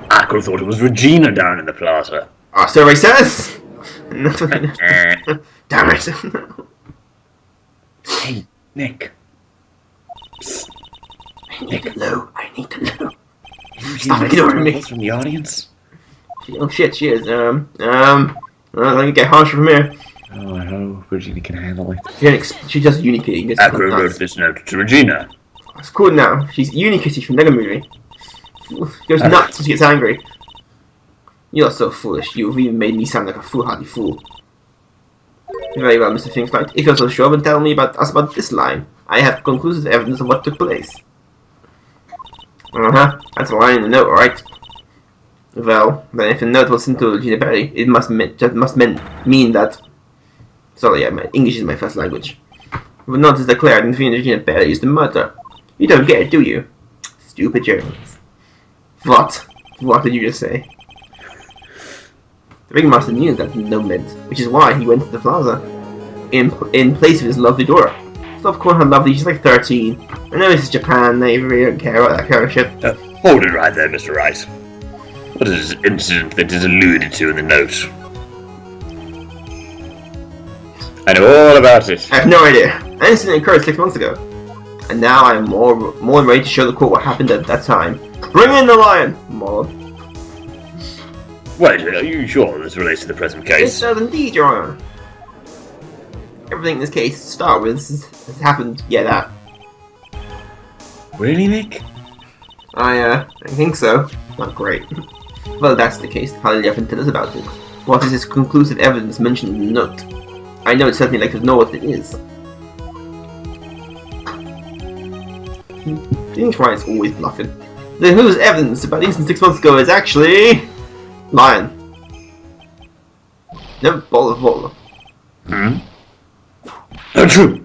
Aykroyd thought it was Regina down in the plaza. Our survey says! Damn it. Hey, Nick. Psst. I need to know. Stop ignoring me. From the audience? Oh shit, she is. I'm gonna get harsher from here. Oh, I hope Regina can handle it. She's just Unikitty. Aykroyd wrote this note to Regina. It's cool now. She's Unikitty from Lego Movie. Goes nuts when she gets angry. You're so foolish. You've even made me sound like a foolhardy fool. Very well, Mr. Phoenix Wright. If you're so sure, then tell me about this line. I have conclusive evidence of what took place. That's a line in the note, alright? Well, then if the note was sent to Regina Berry, it must mean that... Sorry, yeah, English is my first language. If the note is declared, then Regina Berry is the murderer. You don't get it, do you? Stupid Germans. What? What did you just say? The ringmaster knew that no meant, which is why he went to the plaza. In place of his lovely Dora. Stop calling her lovely, she's like 13. I know this is Japan, they really don't care about that kind of shit. Hold it right there, Mr. Wright. What is this incident that is alluded to in the note? I know all about it. I have no idea. An incident occurred 6 months ago. And now I am more than ready to show the court what happened at that time. Bring in the lion, Mob. Wait, are you sure this relates to the present case? It does indeed, Your Honor. Everything in this case to start with has happened, that. Really, Nick? I think so. Not great. Well, that's the case. How did you tell us about it? What is this conclusive evidence mentioned in the note? I know it's certainly like to know what it is. Phoenix Wright is always bluffing. The whose evidence about the incident 6 months ago is actually... Lion. No, bottle. Achoo!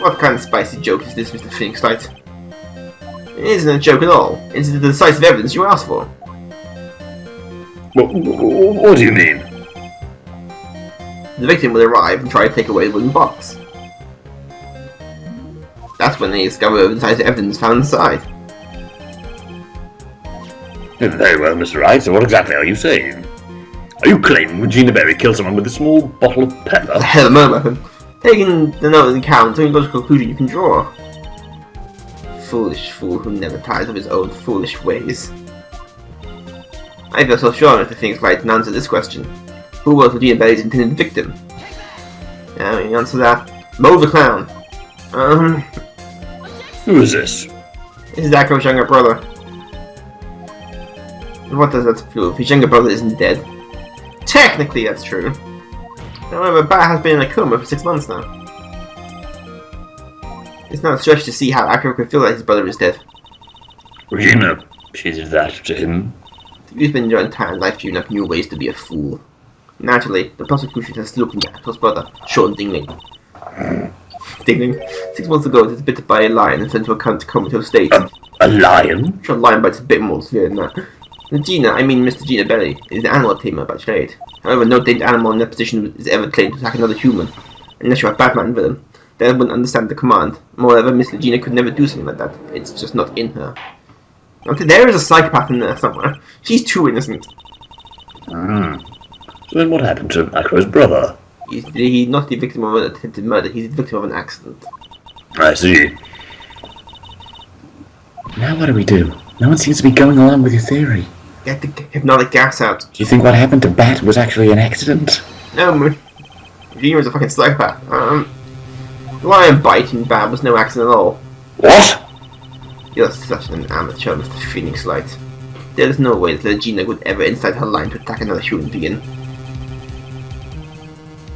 What kind of spicy joke is this, Mr. Phoenix Wright? It isn't a joke at all. It's the decisive evidence you asked for. What do you mean? The victim will arrive and try to take away the wooden box. That's when they discover the decisive evidence found inside. Very well, Mr. Wright, so what exactly are you saying? Are you claiming Regina Berry killed someone with a small bottle of pepper? The hell, murder weapon. Taking the note into account, it's the only logical conclusion you can draw. Foolish fool who never tires of his own foolish ways. I feel so sure Mr. Phoenix Wright can answer this question. Who was Regina Berry's intended victim? Now, you answer that. Mo the Clown. Who is this? This is Aykroyd's younger brother. What does that prove? His younger brother isn't dead. Technically, that's true. However, Bat has been in a coma for 6 months now. It's not a stretch to see how Aykroyd could feel that his brother is dead. Regina, she did that to him. You've been your entire life dreaming up new ways to be a fool. Naturally, the prosecution has looked at Aykroyd's brother, Sean Dingling. Dingling. 6 months ago, it was bitten by a lion and sent to a comatose state. A lion? Sure, lion bites a bit more severe than that. Gina, I mean Mr. Gina Belly, is an animal tamer by trade. However, no named animal in that position is ever claimed to attack another human, unless you're a Batman villain. Then I wouldn't understand the command. Moreover, Mr. Gina could never do something like that. It's just not in her. Okay, there is a psychopath in there somewhere. She's too innocent. So then what happened to Acro's brother? He's not the victim of an attempted murder, he's the victim of an accident. I see. Now what do we do? No one seems to be going along with your theory. Get the hypnotic gas out. Do you think what happened to Bat was actually an accident? No, Gina is a fucking psychopath. Lion biting Bat was no accident at all. What? You're such an amateur, Mr. Phoenix Wright. There's no way that Gina would ever incite her lion to attack another human being.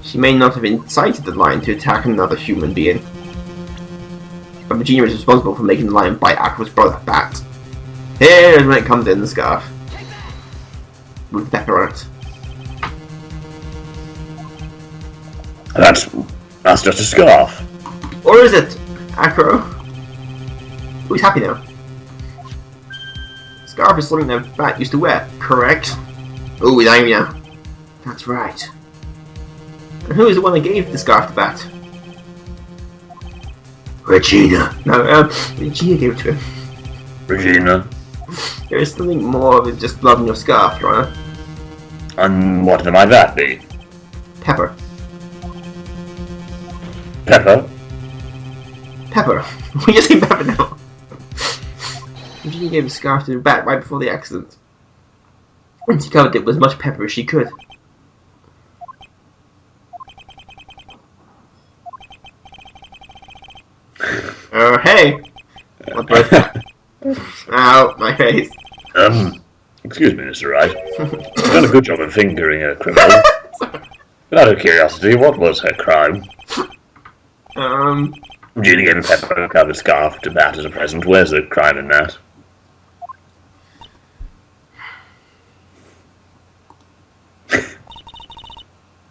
She may not have incited the lion to attack another human being, but Regina is responsible for making the lion bite Aqua's brother, Bat. Here's when it comes in the scarf. With pepper on it. That's just a scarf. Or is it? Acro? Oh, he's happy now. Scarf is something that Bat used to wear, correct? Oh, he's angry now. That's right. And who is the one that gave the scarf to Bat? Regina. No, Regina gave it to him. Regina. There is something more than just blood in your scarf, Your Honor. And what might that be? Pepper. Pepper? Pepper. We just say pepper now. Regina gave the scarf to the Bat right before the accident. And she covered it with as much pepper as she could. Oh, hey! What the? Ow, my face. Excuse me, Mr. Wright. You've done a good job of fingering a criminal. But out of curiosity, what was her crime? Regina gave a pepper-covered scarf to Bat as a present. Where's the crime in that?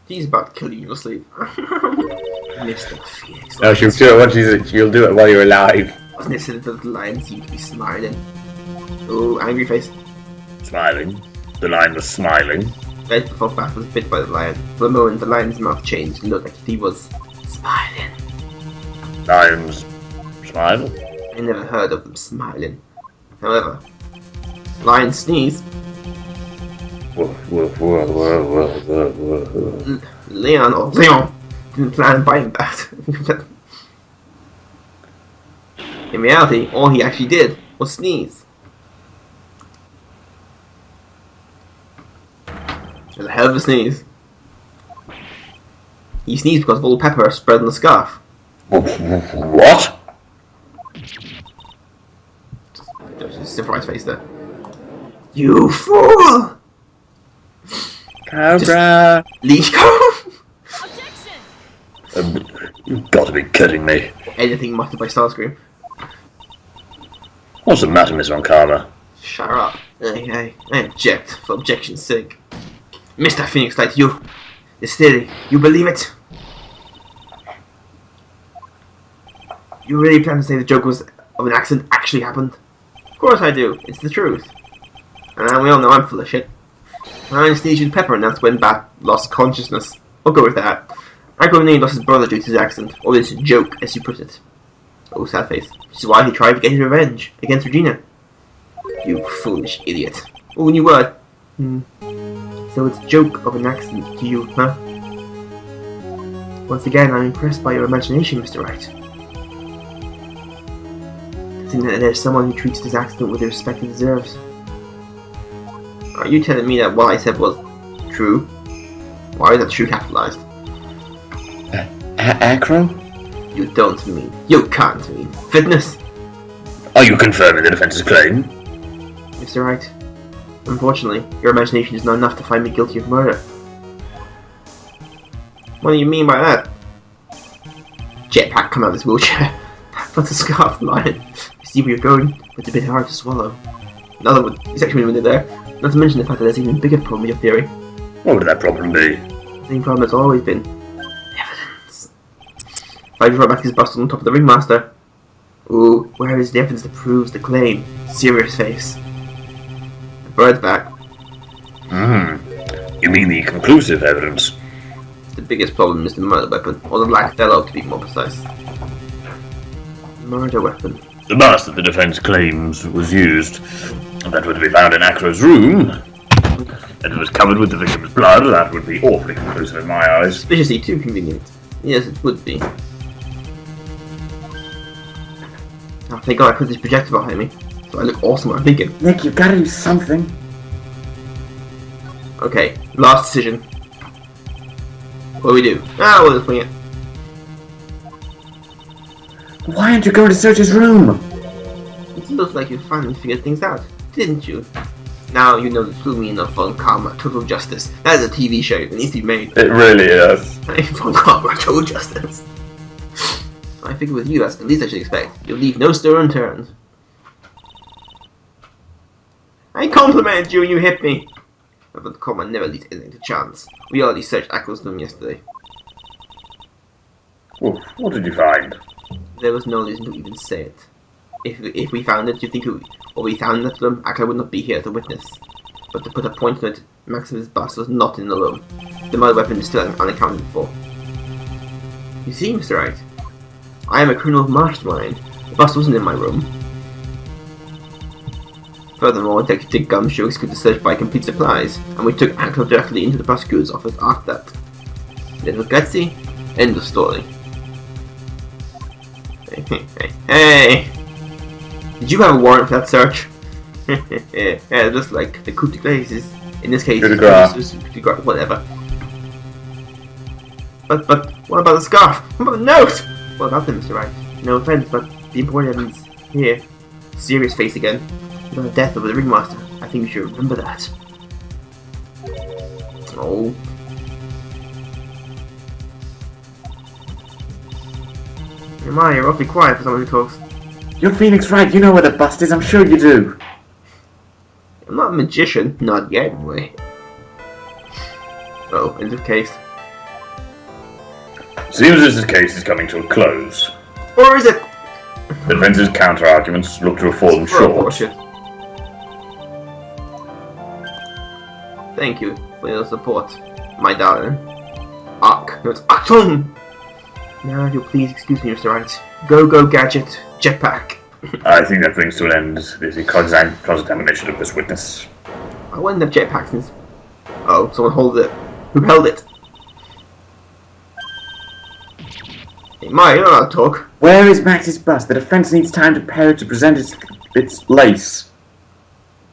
She's about to kill you in your sleep. Mr. Phoenix. No, she'll do it she'll do it while you're alive. Wasn't it said that the lion seemed to be smiling? Oh, angry face. Smiling. The lion was smiling. Right before Bat was bit by the lion. For a moment, the lion's mouth changed and looked like he was smiling. Lions smile? I never heard of them smiling. However, lions sneeze. Leon didn't plan on biting Bat. In reality, all he actually did was sneeze. It was a hell of a sneeze. He sneezed because of all the pepper spread on the scarf. What? There's a surprise face there. You fool! Cobra! Leash go! You've got to be kidding me. Anything muttered by Starscream. What's the matter, Miss Roncama? Shut up. I object, for objection's sake. Mr. Phoenix Wright, you... This theory, you believe it? You really plan to say the joke was of an accident actually happened? Of course I do. It's the truth. And we all know I'm full of shit. I sneezed with pepper and that's when Bat lost consciousness. I'll go with that. I probably lost his brother due to his accident, or this joke, as you put it. Oh, sad face. Which is why he tried to get his revenge against Regina. You foolish idiot. Oh, new word. So it's a joke of an accident to you, huh? Once again, I'm impressed by your imagination, Mr. Wright. I think that there's someone who treats this accident with the respect it deserves. Are you telling me that what I said was true? Why is that true capitalized? Acro? You don't mean. You can't mean. Fitness? Are you confirming the defense's claim? Mr. Wright, unfortunately, your imagination is not enough to find me guilty of murder. What do you mean by that? Jetpack come out of this wheelchair. Put the scarf line. You see where you're going, but it's a bit hard to swallow. Another one, it's actually when they're there. Not to mention the fact that there's an even bigger problem with your theory. What would that problem be? The same problem has always been. Evidence. I just brought back his bust on top of the ringmaster. Ooh, where is the evidence that proves the claim? Serious face. The bird's back. You mean the conclusive evidence? The biggest problem is the murder weapon, or the lack thereof to be more precise. Murder weapon. The bust that the defense claims was used, that would be found in Acro's room, and it was covered with the victim's blood, that would be awfully conclusive in my eyes. Suspiciously too convenient. Yes, it would be. Oh, thank God I put this projector behind me, so I look awesome when I'm thinking. Nick, you've got to do something. Okay, last decision. What do we do? We'll just wing it. Why aren't you going to search his room? It looks like you finally figured things out, didn't you? Now you know the true meaning of Von Karma, Total Justice. That is a TV show that needs to be made. It really is. Von Karma, Total Justice. I figure with you, that's the least I should expect. You'll leave no stone unturned. I complimented you and you hit me. But Karma never leaves anything to chance. We already searched Ackles' room yesterday. Well, what did you find? There was no reason to even say it. If we found it, you think we found that room, Ackles would not be here as a witness. But to put a point on it, Maximus' bust was not in the room. The murder weapon is still unaccounted for. You see, Mr. Wright, I am a criminal mastermind. The bust wasn't in my room. Furthermore, Detective Gumshoe executed the search by complete supplies, and we took Ackles directly into the prosecutor's office after that. Little gutsy, end of story. Hey! Did you have a warrant for that search? Yeah, just like the coup de grace is, in this case, whatever. But what about the scarf? What about the note? What about them, Mr. Wright? No offense, but the important evidence here. Serious face again. About the death of the ringmaster. I think you should remember that. Oh. You're awfully quiet for someone who talks. You're Phoenix Wright, you know where the bust is, I'm sure you do. I'm not a magician, not yet anyway. Oh, in this case. Seems as this case is coming to a close. Or is it? The defense's counter-arguments look to have fallen short. Thank you for your support, my darling. No, it's Achtung! Now, if you'll please excuse me, Mr. Wright. Go Gadget, jetpack. I think that brings to an end the cross-examination of this witness. I wouldn't have jetpack since... Oh, someone holds it. Who held it? Hey, Maya, you don't know how to talk. Where is Max's bust? The defense needs time to prepare it to present its lace.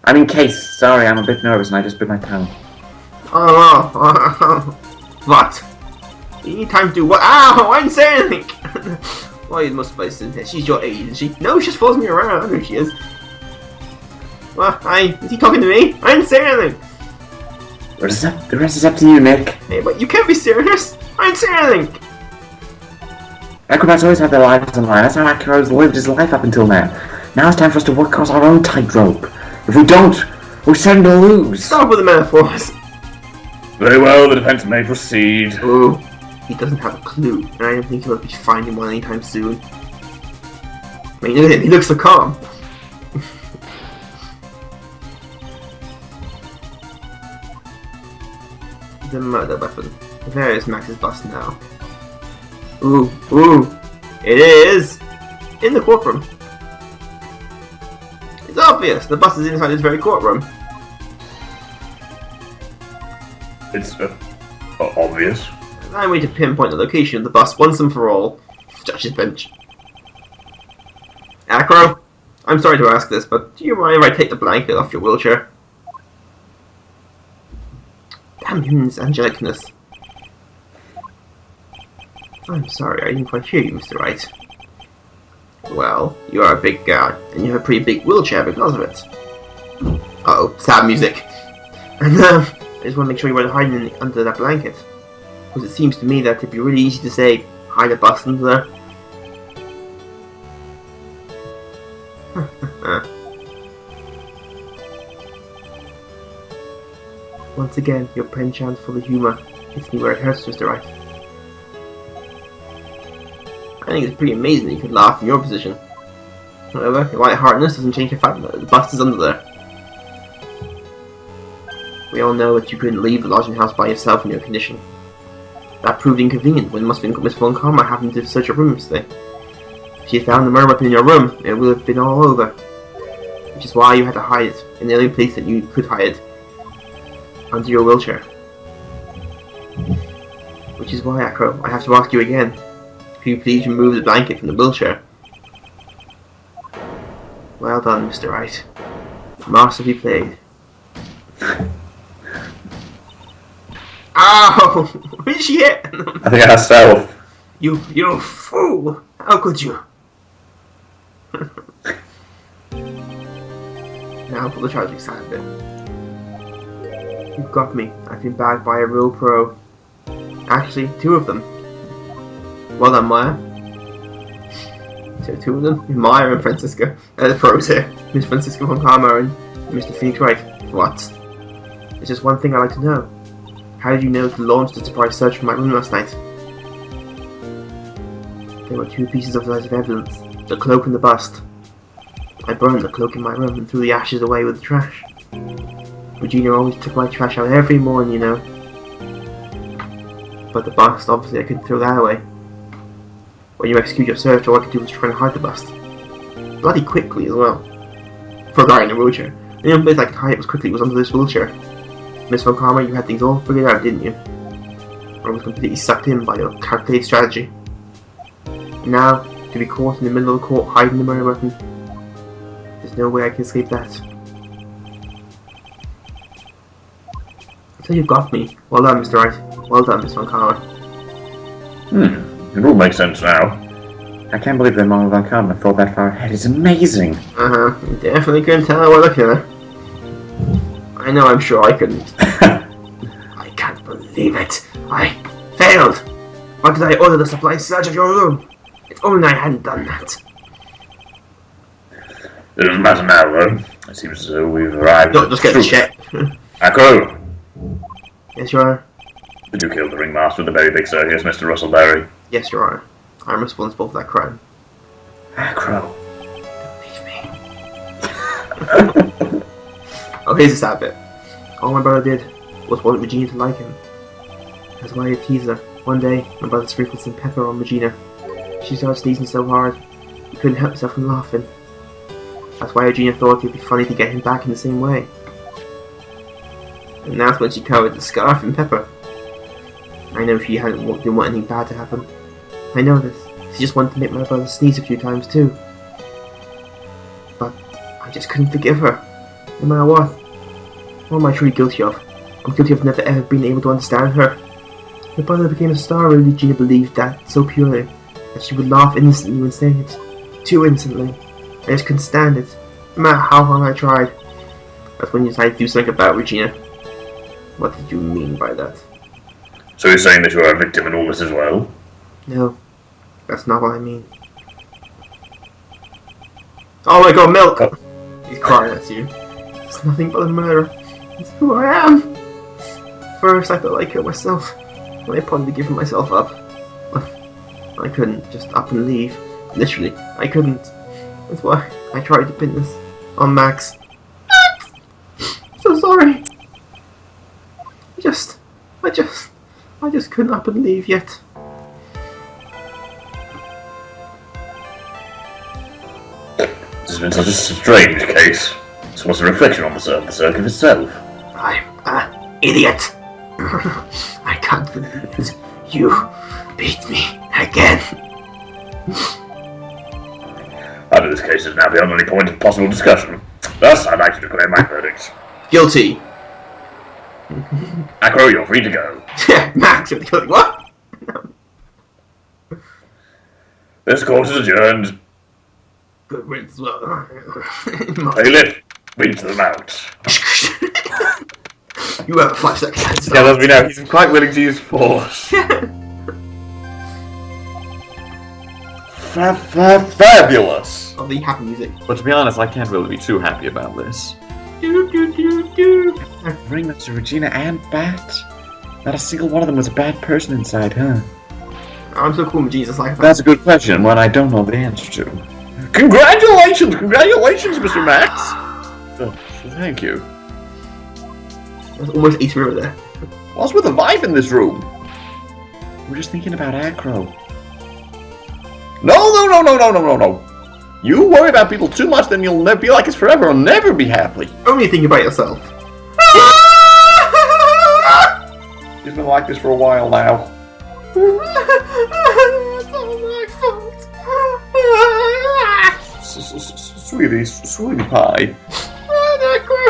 I mean case. Sorry, I'm a bit nervous and I just bit my tongue. Oh, what? You need time to do what? Ow! I didn't say anything! Why you must place in here? She's your age, isn't she? No, she's following me around. I know who she is. Well, is he talking to me? I didn't say anything! The rest is up to you, Nick. Hey, but you can't be serious! I didn't say anything! Acrobats always have their lives on the line. That's how Acro's lived his life up until now. Now it's time for us to work across our own tightrope. If we don't, we're certain to lose. Stop with the metaphors! Very well, the defense may proceed. Ooh, he doesn't have a clue, and I don't think he'll be finding one anytime soon. I mean, look at him, he looks so calm. The murder weapon. There is Max's bust now. Ooh, it is! In the courtroom. It's obvious, the bust is inside this very courtroom. It's obvious. I'm going to pinpoint the location of the bust once and for all. Judge's bench. Acro, I'm sorry to ask this, but do you mind if I take the blanket off your wheelchair? Damn his angelicness. I'm sorry, I didn't quite hear you, Mr. Wright. Well, you are a big guy, and you have a pretty big wheelchair because of it. Uh-oh, sad music. And I just want to make sure you weren't hiding under that blanket. Because it seems to me that it'd be really easy to say, hide a bust under there. Once again, your penchant for the humor hits me where it hurts, Mr. Wright. I think it's pretty amazing that you could laugh in your position. However, your lightheartedness doesn't change the fact that the bust is under there. We all know that you couldn't leave the lodging house by yourself in your condition. That proved inconvenient when it must have been Miss Von Karma having to search your room today. If she had found the murder weapon in your room, it would have been all over. Which is why you had to hide it in the only place that you could hide it. Under your wheelchair. Which is why, Acro, I have to ask you again. If you please remove the blanket from the wheelchair. Well done, Mr. Wright. Masterfully played. Ow! Who did she hit? I think herself. You fool! How could you? Now for the tragic side of it. You've got me. I've been bagged by a real pro. Actually, 2 of them. Well done, Maya. So 2 of them? Maya and Francisco. The pros here. Miss Francisco Von Karma and Mr. Phoenix Wright. What? There's just one thing I'd like to know. How did you know to launch the surprise search for my room last night? There were 2 pieces of decisive evidence. The cloak and the bust. I burned the cloak in my room and threw the ashes away with the trash. Regina always took my trash out every morning, you know. But the bust, obviously I couldn't throw that away. When you execute your search, all I could do was try and hide the bust. Bloody quickly as well. For a guy in a wheelchair. The only place I could hide it was quickly was under this wheelchair. Miss Von Karma, you had things all figured out, didn't you? I was completely sucked in by your calculated strategy. And now, to be caught in the middle of the court hiding the murder weapon, there's no way I can escape that. So you've got me. Well done, Mr. Wright. Well done, Miss Von Karma. It all makes sense now. I can't believe that Mama Von Karma thought that far ahead. It's amazing. You definitely couldn't tell by looking at her. I know, I'm sure I couldn't. I can't believe it. I failed. Why did I order the supply search of your room? If only I hadn't done that. It doesn't matter now, though. It seems as though we've arrived. Don't just get the check. Echo! Yes, Your Honor. Did you kill the ringmaster of the very big circus, Mr. Russell Berry? Yes, Your Honor. I'm responsible for that crime. Acro. Don't leave me. Oh, here's the sad bit. All my brother did was want Regina to like him. That's why I teased her. One day, my brother sprinkled some pepper on Regina. She started sneezing so hard, he couldn't help himself from laughing. That's why Regina thought it would be funny to get him back in the same way. And that's when she covered the scarf in pepper. I know she didn't want anything bad to happen. I know this. She just wanted to make my brother sneeze a few times too. But I just couldn't forgive her. No matter what. What am I truly guilty of? I'm guilty of never ever being able to understand her. My brother became a star when Regina believed that so purely that she would laugh instantly when saying it. Too instantly. I just couldn't stand it. No matter how hard I tried. That's when you decided to do something about Regina. What did you mean by that? So you're saying that you are a victim in all this as well? No. That's not what I mean. Oh my god, milk! Oh. He's crying at you. It's nothing but a murder. It's who I am! First I felt like I killed myself. When I probably given myself up. I couldn't just up and leave. Literally, I couldn't. That's why I tried to pin this on Max. So sorry. I just couldn't up and leave yet. This has been such a strange case. This was a reflection on the circuit itself. I'm an idiot. I can't believe it. You beat me again. Under this case is now beyond any point of possible discussion. Thus, I'd like to declare my verdict. Guilty. Acro, you're free to go. Max, you're guilty. What? This court is adjourned. Good riddance as well. Bailiff, read them out. You have a 5 seconds. Yeah, as we know, he's quite willing to use force. Fabulous! Oh, the happy music. But to be honest, I can't really be too happy about this. Ringmaster, Regina, and Bat? Not a single one of them was a bad person inside, huh? I'm so cool with Jesus like that. That's a good question, one I don't know the answer to. Congratulations! Congratulations, Mr. Max! Oh, thank you. There's almost 80 over there. What's with the vibe in this room? We're just thinking about Acro. No. You worry about people too much, then you'll never be like us forever and never be happy. Only think about yourself. He's been like this for a while now. It's all my fault. Sweetie pie. Acro,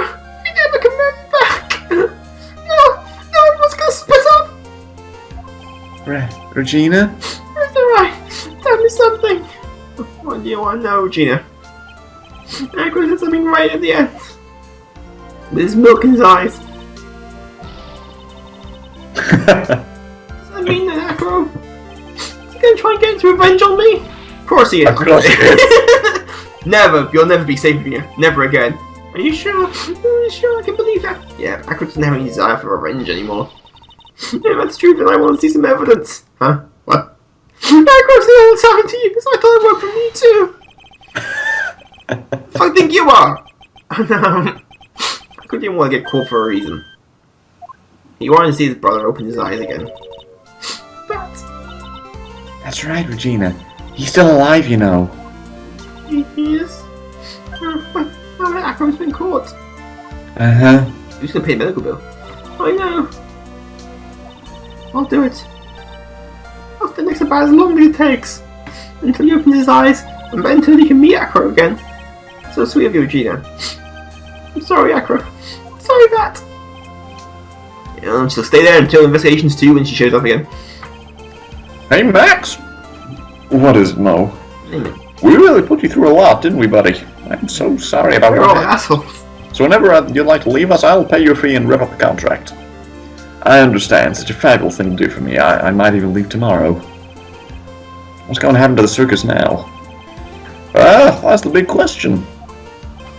you never can make me back. No, everyone's gonna split up. Regina? It's alright. Tell me something. What do you want to know, Regina? Acro said something right at the end. With his milk in his eyes. Does that mean that Acro is he gonna try and get his revenge on me? Of course he is. Of course he is. Never. You'll never be safe from here. Never again. Are you sure? Are you sure I can believe that? Yeah, Acro doesn't have any desire for revenge anymore. If that's true, then I want to see some evidence. Huh? What? Acro said what's happened to you because I thought it worked for me too. I think you are. No. Acro didn't want to get caught for a reason. He wanted to see his brother open his eyes again. But That's right, Regina. He's still alive, you know. he is. Now that Acro's been caught. Uh-huh. Who's gonna pay the medical bill? I know. I'll do it. I'll stay next about as long as it takes. Until he opens his eyes, and then until he can meet Acro again. So sweet of you, Regina. I'm sorry, Acro. Sorry, Bat. Yeah, she'll stay there until investigations 2 when she shows up again. Hey, Max! What is it, Mo? Anyway, We really put you through a lot, didn't we, buddy? I'm so sorry about we're all that. assholes. So whenever you'd like to leave us, I'll pay your fee and rip up the contract. I understand. Such a fabulous thing to do for me. I might even leave tomorrow. What's going to happen to the circus now? Well, that's the big question.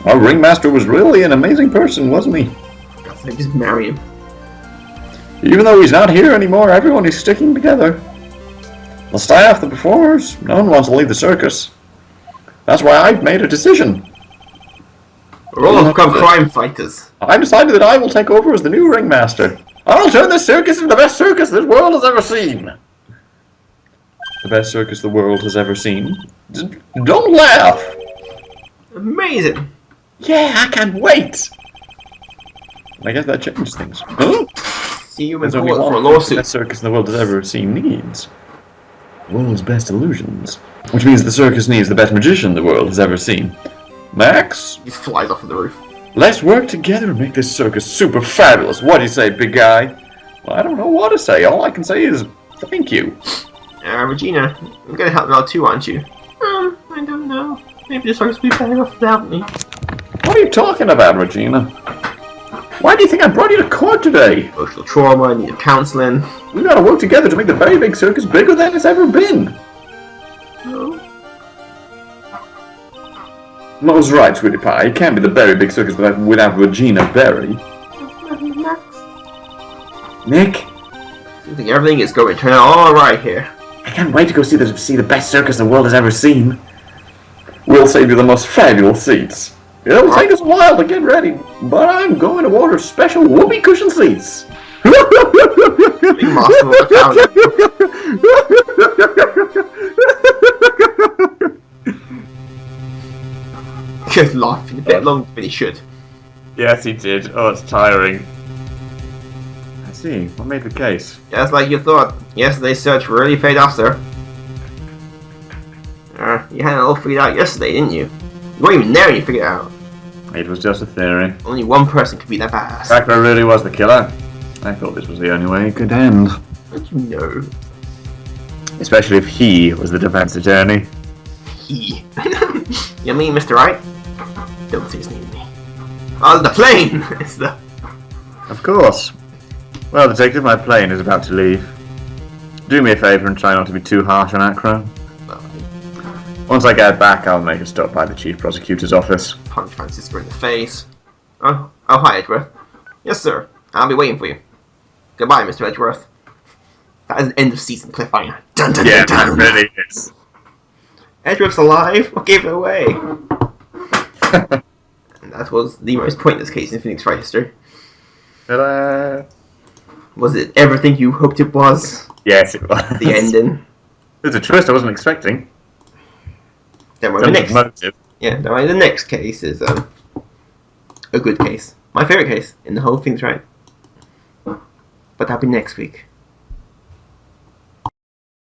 Our ringmaster was really an amazing person, wasn't he? For God's sake, just marry him. Even though he's not here anymore, everyone is sticking together. The staff, the performers, no one wants to leave the circus. That's why I've made a decision. We're all become crime fighters. I've decided that I will take over as the new ringmaster. I'll turn this circus into the best circus this world has ever seen. The best circus the world has ever seen? Don't laugh! Amazing. Yeah, I can't wait! I guess that changes things. Huh? See you in There's only court for a one lawsuit. best circus the world has ever seen needs. The world's best illusions. Which means the circus needs the best magician the world has ever seen. Max, He flies off of the roof. let's work together and make this circus super fabulous. What do you say, big guy? Well, I don't know what to say. All I can say is thank you. Regina, you're gonna help me out too, aren't you? I don't know. Maybe the circus will be better off without me. What are you talking about, Regina? Why do you think I brought you to court today? Emotional trauma, need counseling. We've got to work together to make the very big circus bigger than it's ever been. No. Mo's right, sweetie pie. It can't be the very big circus without Regina Berry. Max. Nick, I think everything is going to turn out alright here. I can't wait to go see the best circus the world has ever seen. We'll save you the most fabulous seats. It'll take us a while to get ready, but I'm going to order special whoopee cushion seats. Big master of the Just laughing a bit longer than he should. Yes, he did. Oh, it's tiring. I see. What made the case? Just like you thought. Yesterday's search really paid off, sir. You had it all figured out yesterday, didn't you? You weren't even there when you figured it out. It was just a theory. Only one person could be that badass. Cracker really was the killer. I thought this was the only way it could end. How did you know? Especially if he was the defense attorney. He. You mean Mr. Wright? Don't say his name to me. Oh, the plane! It's the... Of course. Well, detective, my plane is about to leave. Do me a favour and try not to be too harsh on Acro. Once I get back, I'll make a stop by the Chief Prosecutor's office. Punch Francisco in the face. Oh, hi, Edgeworth. Yes, sir. I'll be waiting for you. Goodbye, Mr. Edgeworth. That is an end of season cliffhanger. Dun, dun, Yeah, dun, dun. that really is. Edgeworth's alive. What gave it away? And that was the most pointless case in Phoenix Wright history. Ta-da. Was it everything you hoped it was? Yes, it was. The ending. It was a twist I wasn't expecting. Don't worry, the next. Motive. Yeah, don't worry, the next case is a good case. My favourite case in the whole Phoenix Wright. But that'll be next week.